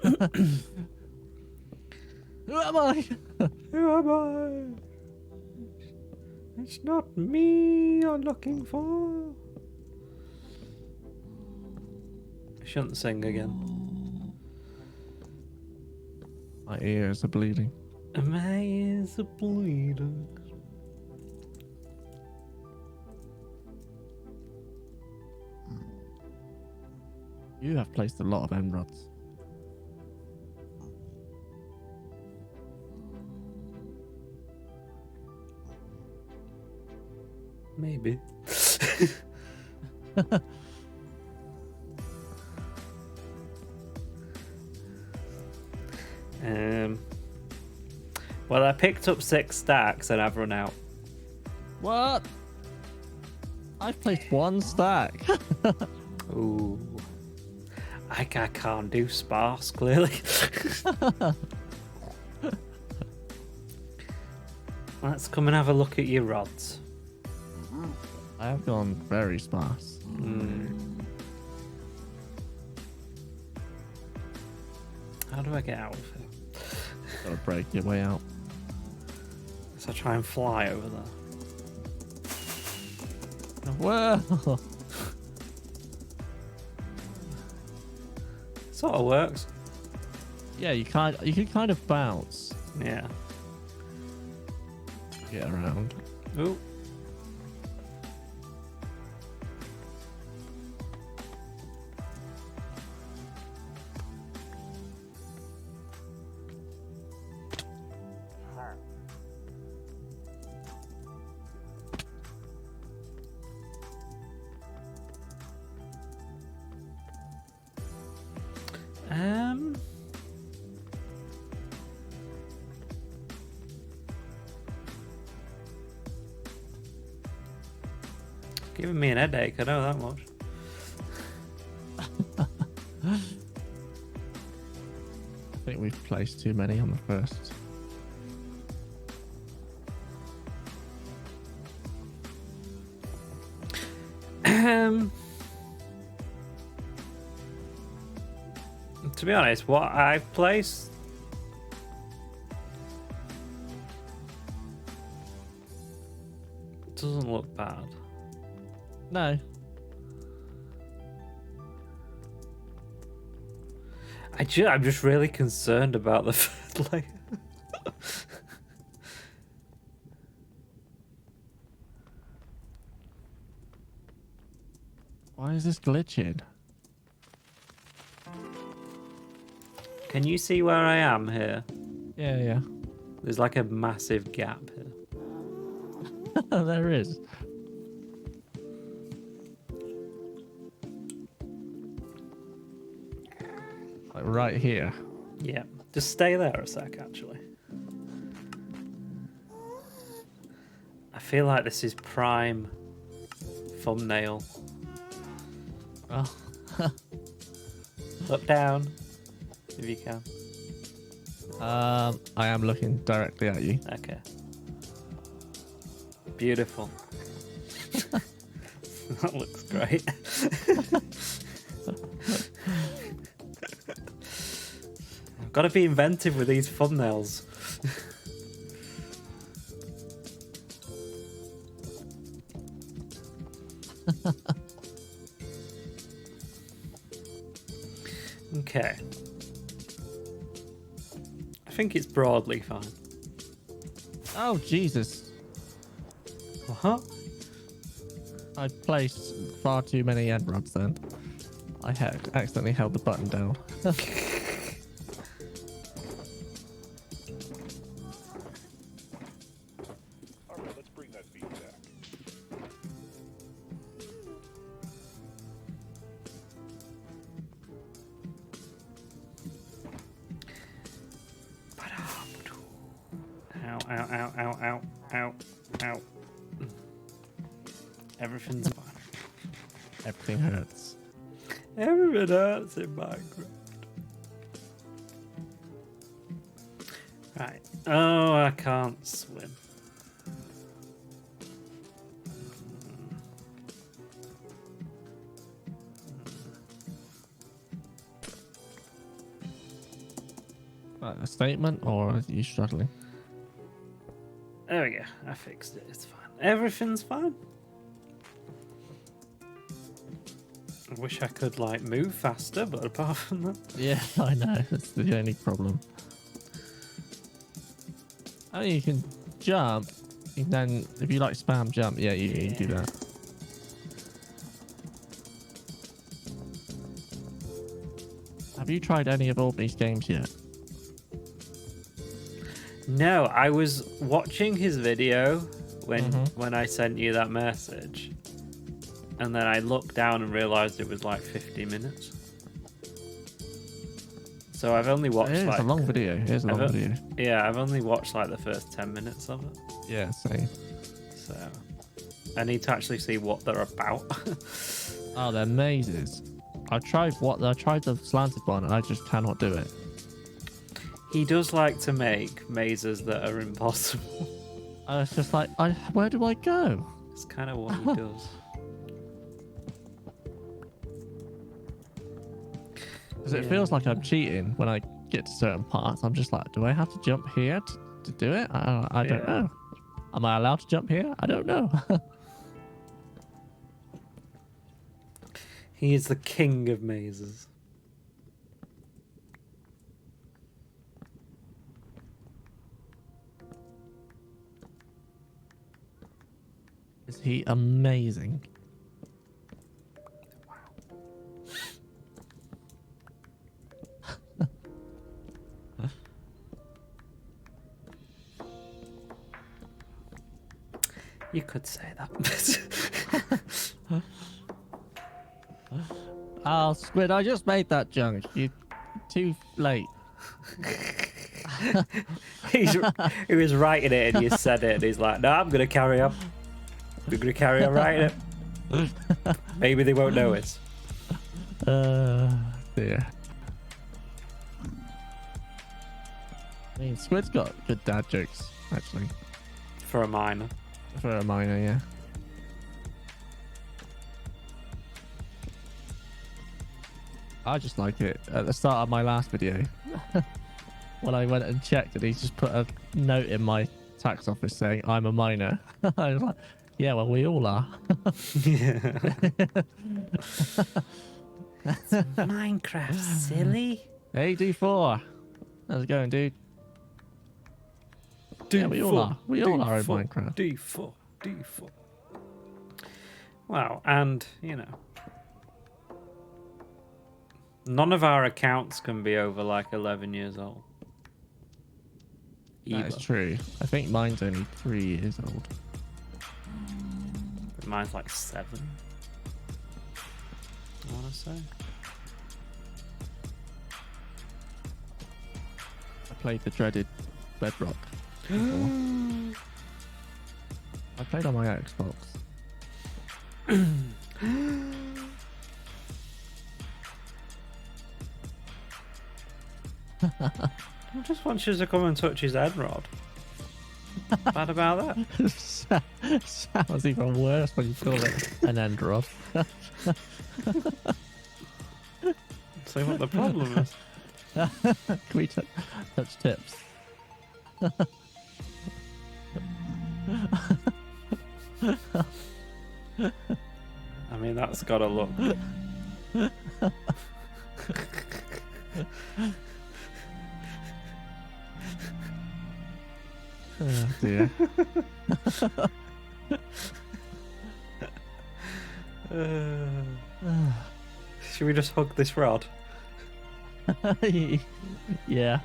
"Ah, Who am I? who am I? It's not me you're looking for." I shouldn't sing again. My ears are bleeding. My ears are bleeding. You have placed a lot of emeralds. Maybe. Well, I picked up 6 stacks and I've run out. What? I've placed 1 stack. Ooh. I can't do sparse, clearly. Let's come and have a look at your rods. I have gone very sparse. How do I get out of here? Gotta break your way out. So I try and fly over there. Well, Sort of works. yeah, you can kind of bounce. Yeah. Get around. Ooh. Giving me an headache, I know that much. I think we've placed too many on the first. To be honest, what I've placed doesn't look bad. No. I'm just really concerned about the third layer. Why is this glitching? Can you see where I am here? Yeah, yeah. There's like a massive gap here. There is. Like right here. Yeah, just stay there a sec, actually. I feel like this is prime thumbnail. Oh. Look down, if you can. I am looking directly at you. Okay. Beautiful. That looks great. I've got to be inventive with these thumbnails. Okay. I think it's broadly fine. Oh, Jesus. What? I placed far too many end rods then. I had accidentally held the button down. Alright, let's bring that beat back. Ow, ow, ow, ow, ow, ow, ow. Everything's fine. Everything hurts. Everything hurts in Minecraft. Right. Oh, I can't swim. Like a statement, or are you struggling? There we go. I fixed it. It's fine. Everything's fine. I wish I could like move faster, but apart from that, Yeah, I know. That's the only problem. Oh, you can jump. And then, if you like spam jump, yeah, you do that. Have you tried any of Aubrey's games yet? no. I was watching his video when I sent you that message, and then I looked down and realized it was like 50 minutes. So I've only watched It's like a long video. Here's a long video. Yeah, I've only watched like the first 10 minutes of it. Yeah, same. So I need to actually see what they're about. Oh, they're mazes. I tried the slanted one, and I just cannot do it. He does like to make mazes that are impossible. It's just like, where do I go? It's kind of what he does. Because it feels like I'm cheating when I get to certain parts. I'm just like, do I have to jump here to do it? I don't know. Am I allowed to jump here? I don't know. He is the king of mazes. Is he amazing? You could say that. Oh, Squid, I just made that junk. You too late. He was writing it and you said it and he's like, no, I'm going to carry on. We're going to carry on writing it. Maybe they won't know it. Dear. I mean, Squid's got good dad jokes, actually. For a miner. For a miner, yeah. I just like it. At the start of my last video, when I went and checked it, he just put a note in my tax office saying, I'm a miner. I was like, yeah, well, we all are. Minecraft, silly. Hey, D4. How's it going, dude? Yeah, we all are. We all are in Minecraft. D4, D4. Wow, and, you know, none of our accounts can be over like 11 years old. That is true. I think mine's only 3 years old. But mine's like 7. I want to say. I played the dreaded Bedrock before. I played on my Xbox. I just want you to come and touch his head, Rod. Bad about that? Sounds even worse when you call it an end rod. See what the problem is. Can we touch tips? I mean, that's gotta look. Oh dear. Should we just hug this rod? Yeah.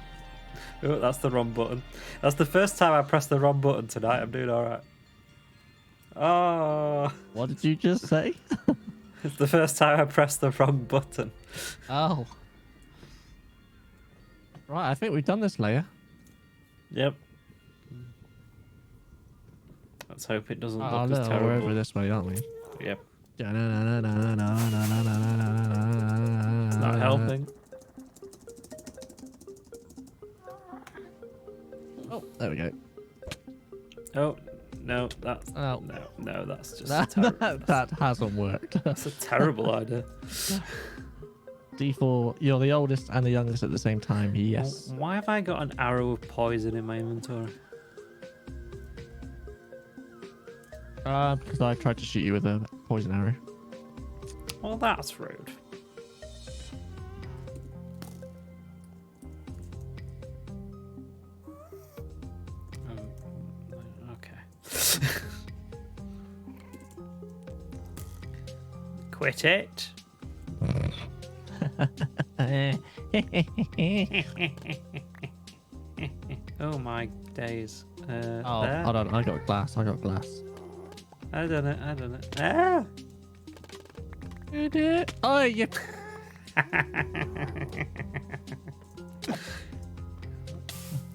Oh, that's the wrong button. That's the first time I pressed the wrong button tonight. I'm doing alright. Oh. What did you just say? It's the first time I pressed the wrong button. Oh. Right, I think we've done this layer. Yep. Let's hope it doesn't Oh look no, as we're terrible. over this way, aren't we? Yep. Not Not helping. Oh, there we go. Oh, no, that's... Oh. No, that's just a terrible... That hasn't worked. That's a terrible idea. D4, you're the oldest and the youngest at the same time. Yes. Why have I got an arrow of poison in my inventory? Because I tried to shoot you with a poison arrow. Well, that's rude. Okay. Quit it. Oh my days. Oh, there. hold on. I got glass. I don't know. Ah! You did. Oh, you.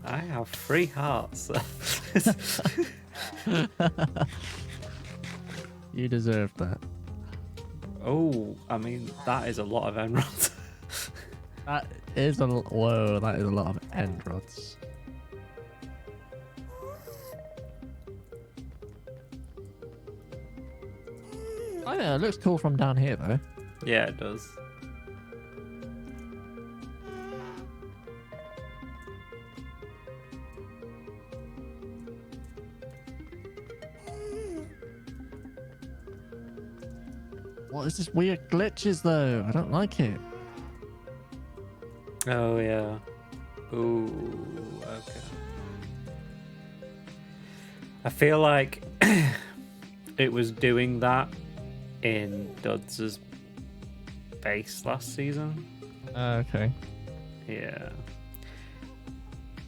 I have 3 hearts. You deserve that. Oh, I mean, that is a lot of emeralds. That is a whoa. That is a lot of end rods. I know. It looks cool from down here, though. Yeah, it does. What is this weird glitches, though? I don't like it. Oh, yeah. Ooh, okay. I feel like it was doing that in Duds' base last season. Okay. Yeah.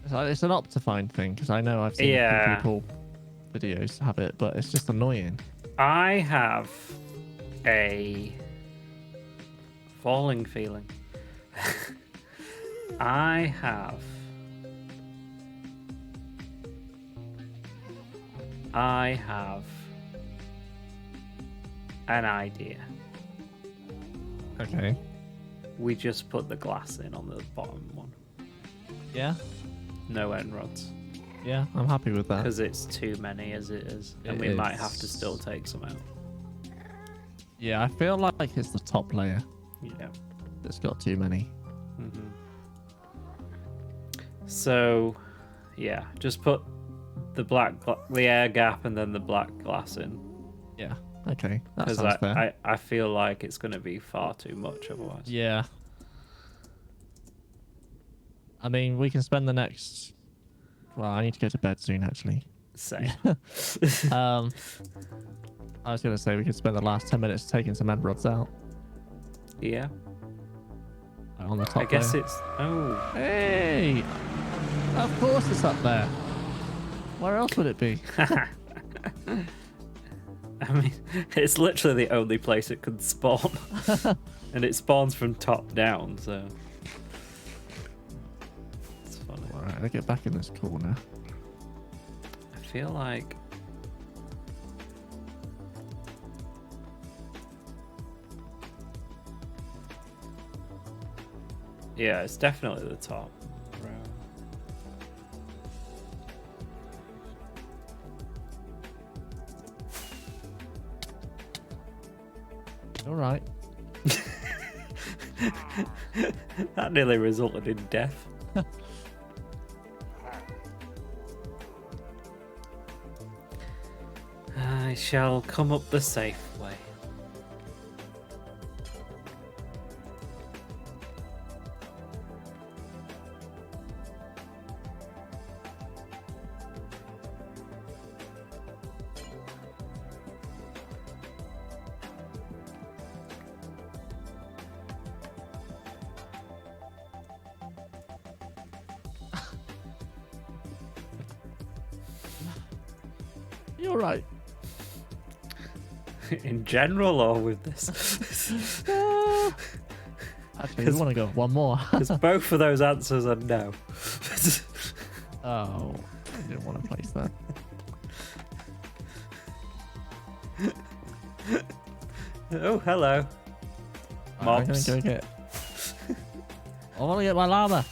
It's an Optifine thing, because I know I've seen a Yeah. few people videos have it, but it's just annoying. I have a falling feeling. I have an idea. Okay. We just put the glass in on the bottom one. Yeah. No end rods. Yeah, I'm happy with that. Because it's too many as it is. And It we might have to is. still take some out. Yeah, I feel like it's the top layer Yeah. that's got too many. Mm-hmm. So, yeah, just put the the air gap and then the black glass in. Yeah. Okay. That Because sounds fair. I feel like it's going to be far too much otherwise. Yeah. I mean, we can spend the next. Well, I need to go to bed soon, actually. Same. I was gonna say we could spend the last 10 minutes taking some end rods out Yeah. on the top. I guess layer. it's. Oh. Hey, of course it's up there. Where else would it be? I mean, it's literally the only place it could spawn. And it spawns from top down, so. It's funny. All right, let's get back in this corner. I feel like. Yeah, it's definitely the top row. All right. That nearly resulted in death. I shall come up the safe way. You're right. In general, or with this? Actually, we want to go one more. Because both of those answers are no. Oh, I didn't want to place that. Oh, hello. I'm gonna Mobs. go get. I want to get my llama.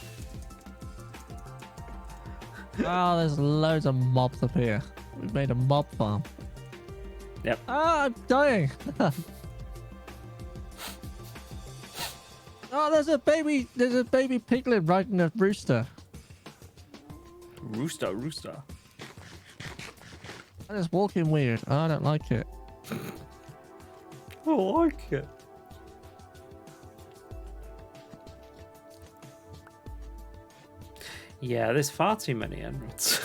Oh, there's loads of mobs up here. We've made a mob farm. Yep. Ah, I'm dying. Oh, there's a baby piglet riding a rooster. Rooster, rooster. And it's walking weird. I don't like it. I like it. Yeah, there's far too many emeralds.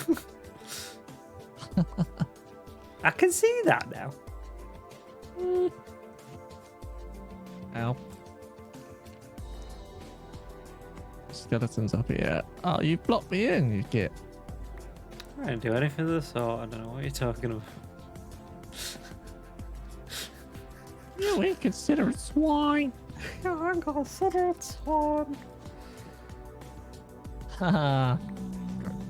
I can see that now. Ow. Skeletons up here. Oh, you blocked me in, you git. I didn't do anything of the sort. I don't know what you're talking about. You inconsiderate swine. I'm considered swine. Haha.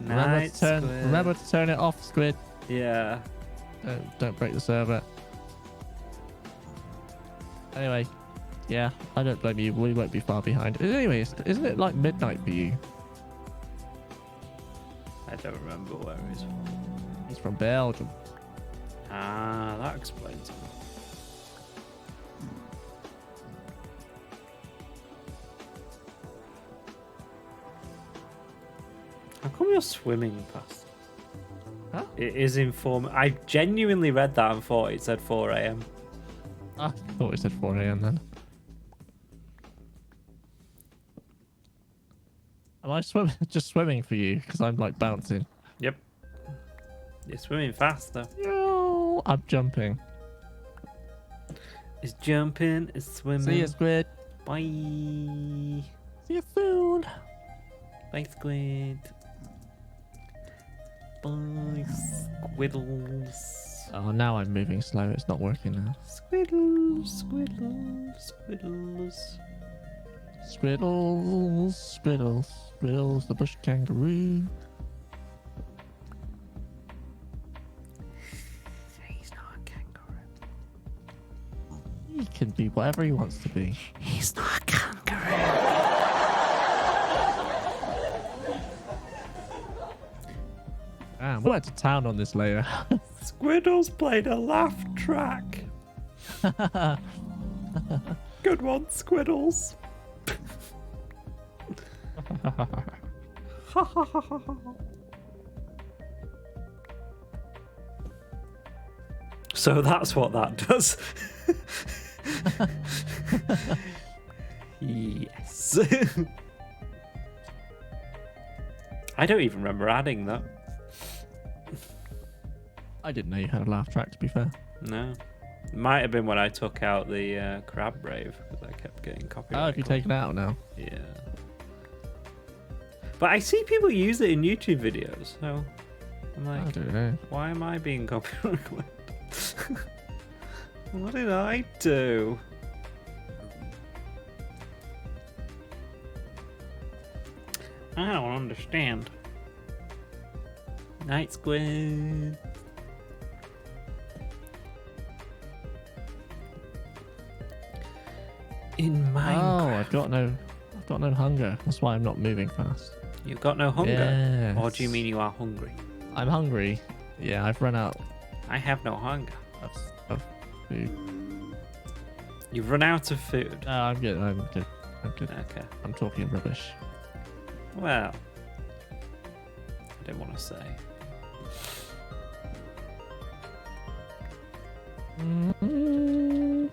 Night squid. Remember to turn it off, Squid. Yeah. Don't break the server. Anyway, yeah, I don't blame you. We won't be far behind. Anyway, isn't it like midnight for you? I don't remember where he's from. He's from Belgium. Ah, that explains it. How come you're swimming past? Huh? It is inform. I genuinely read that and thought it said 4 a.m. I thought it said 4 a.m. then. Am I just swimming for you? Because I'm like bouncing. Yep. You're swimming fast though. Yo, I'm jumping. It's jumping, it's swimming. See you, Squid. Bye. See you soon. Bye, squid. Bye, squiddles. Oh, now I'm moving slow. It's not working now. Squiddles, squiddles, squiddles. Squiddles, squiddles, squiddles, the bush kangaroo. He's not a kangaroo. whatever he wants to be. He's not a kangaroo. Damn, we went to town on this layer. Squiddles played a laugh track. Good one, Squiddles. So that's what that does. Yes. I don't even remember adding that. I didn't know you had a laugh track, to be fair. No. Might have been when I took out the crab brave because I kept getting copyright. Oh, have you taken it out now? Yeah. But I see people use it in YouTube videos, so I'm I like, don't know. why am I being copyrighted? What did I do? I don't understand. Night Squid. In Minecraft. Oh, I've got no hunger. That's why I'm not moving fast. You've got no hunger? Yes. Or do you mean you are hungry? I'm hungry. Yeah, I've run out I have no hunger. of food. You've run out of food. No, I'm good. I'm good. Okay. I'm talking rubbish. Well, I didn't want to say. Mm-hmm.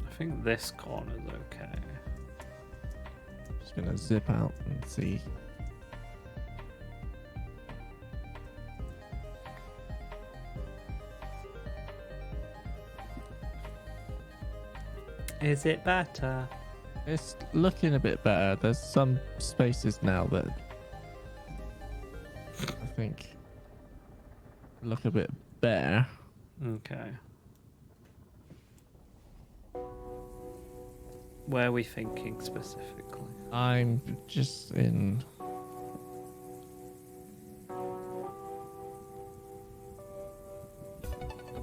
I think this corner's okay. Just gonna zip out and see. Is it better? It's looking a bit better. There's some spaces now that I think look a bit better. Okay. Where are we thinking specifically? I'm just in.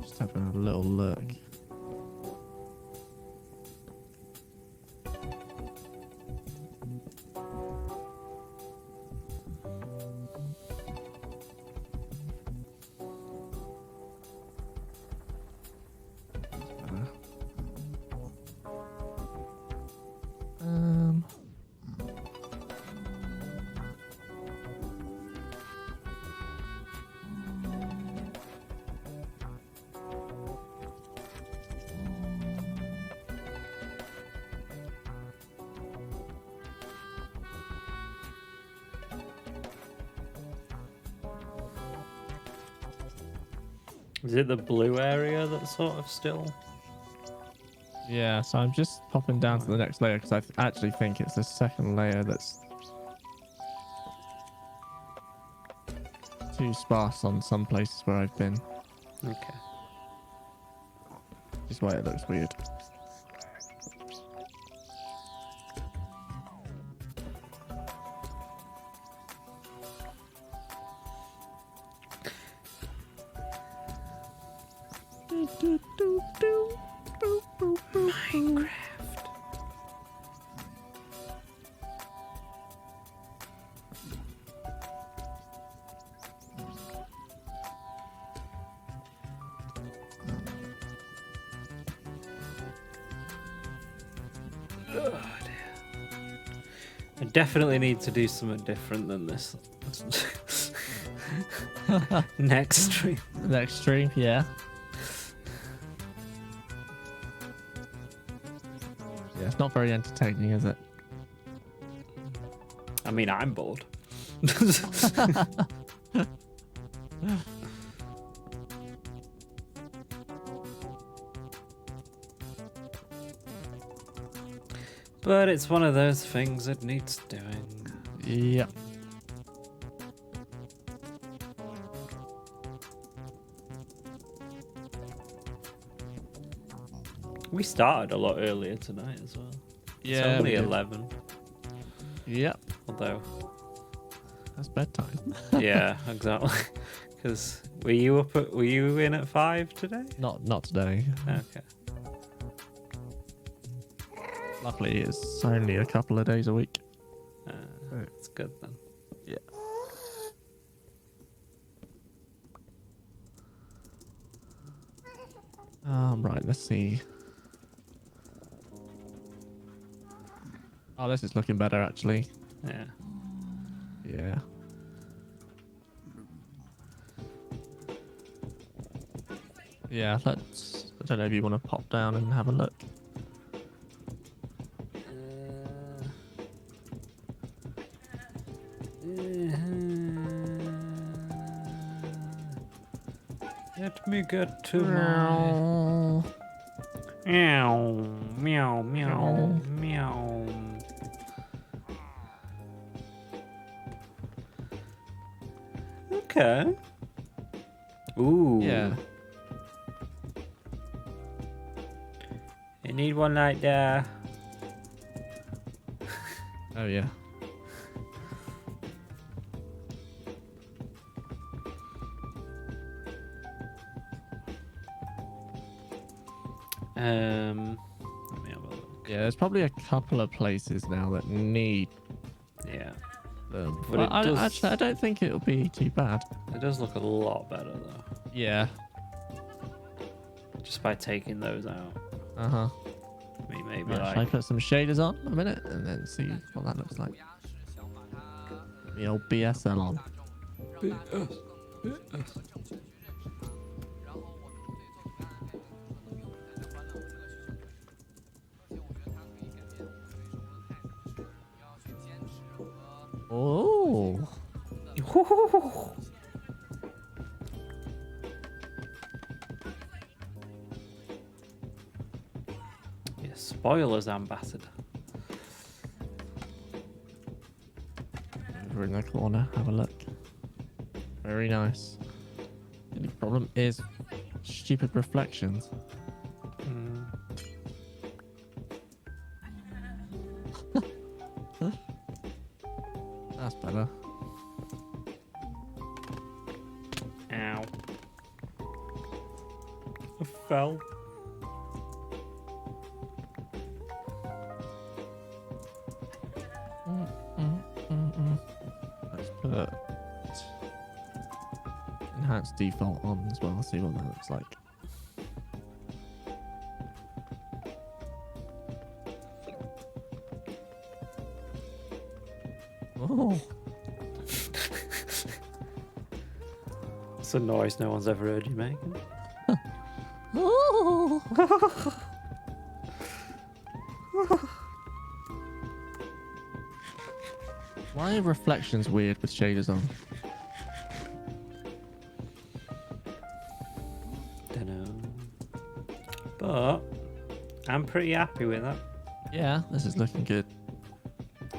Just having a little look. Um. Is it the blue area that's sort of still? Yeah, so I'm just popping down to the next layer because I actually think it's the second layer that's too sparse on some places where I've been. Okay. Which is why it looks weird. Minecraft. Oh, dear. I definitely need to do something different than this. Next stream. Next stream, yeah. Yeah, it's not very entertaining, is it? I mean, I'm bored. But it's one of those things that needs doing. Yeah. We started a lot earlier tonight as well. Yeah. It's only we did. 11. Yep. Although, That's bedtime. yeah, exactly. Because Were you in at 5 today? Not today. Okay. Luckily, it's only a couple of days a week. It's good then. Yeah. Right, let's see. Oh, this is looking better, actually. Yeah. Yeah. Yeah, let's... I don't know if you want to pop down and have a look. Let me get to my... Meow, meow, meow, meow. Okay. Ooh. Yeah. I need one like that. Oh, yeah. Let me have a look. Yeah, there's probably a couple of places now that need Yeah. them. But But it does- actually, I don't think it'll be too bad. It does look a lot better though. Yeah. Just by taking those out. Uh-huh. I mean, maybe Right, shall I like... put some shaders on a minute and then see what that looks like? The old BSL on. Oh. Yeah, spoilers ambassador. Over in the corner, have a look. Very nice. The only problem is stupid reflections. Mm. That's better. Ow. I fell. Let's put enhanced default on as well. See what that looks like. Oh, It's a noise no one's ever heard you make. oh. Why are reflections weird with shaders on? Dunno. But I'm pretty happy with that. Yeah, this is looking good.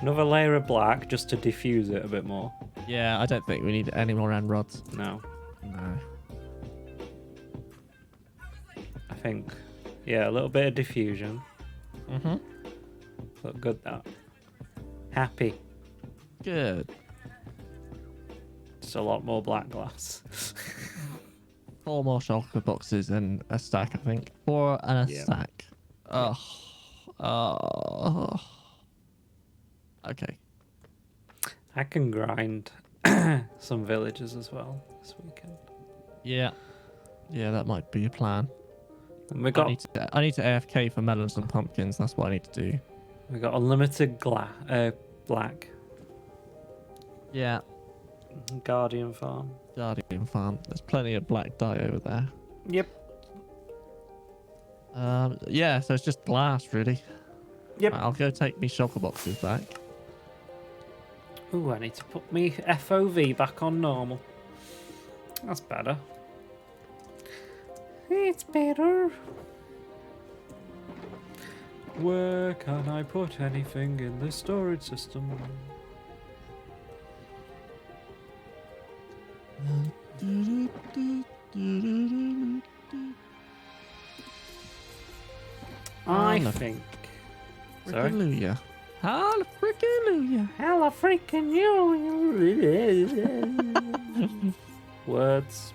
Another layer of black just to diffuse it a bit more. Yeah, I don't think we need any more end rods. No. No. I think, yeah, a little bit of diffusion. Mm-hmm. Look good that. Happy. Good. Just a lot more black glass. 4 more shulker boxes and a stack, I think. 4 and a Yeah. stack. Oh. Oh. Okay. I can grind some villages as well this weekend. Yeah. Yeah, that might be a plan. And we I got need to AFK for melons and pumpkins. That's what I need to do. unlimited black Yeah. Guardian farm. Guardian farm. There's plenty of black dye over there. Yep. Yeah, so it's just glass, really. Yep. Right, I'll go take me shulker boxes back. Ooh, I need to put me FOV back on normal. That's better. It's better. Where can I put anything in this storage system? I think. Sorry? Hallelujah. Hallelujah. Hella freaking you! Words.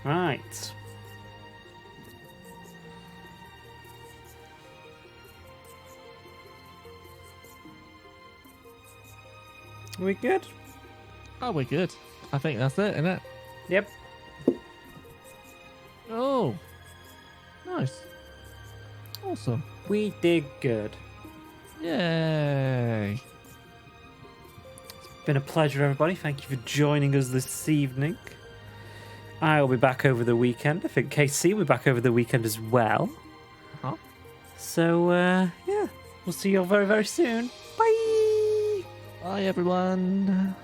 Right. We good? Oh, we're good. I think that's it, isn't it? Yep. Oh, nice. Awesome. We did good. Yay. Been a pleasure, everybody. Thank you for joining us this evening. I'll be back over the weekend. I think KC will be back over the weekend as well. Huh? So, yeah, we'll see you all very, very soon. Bye! Bye, everyone.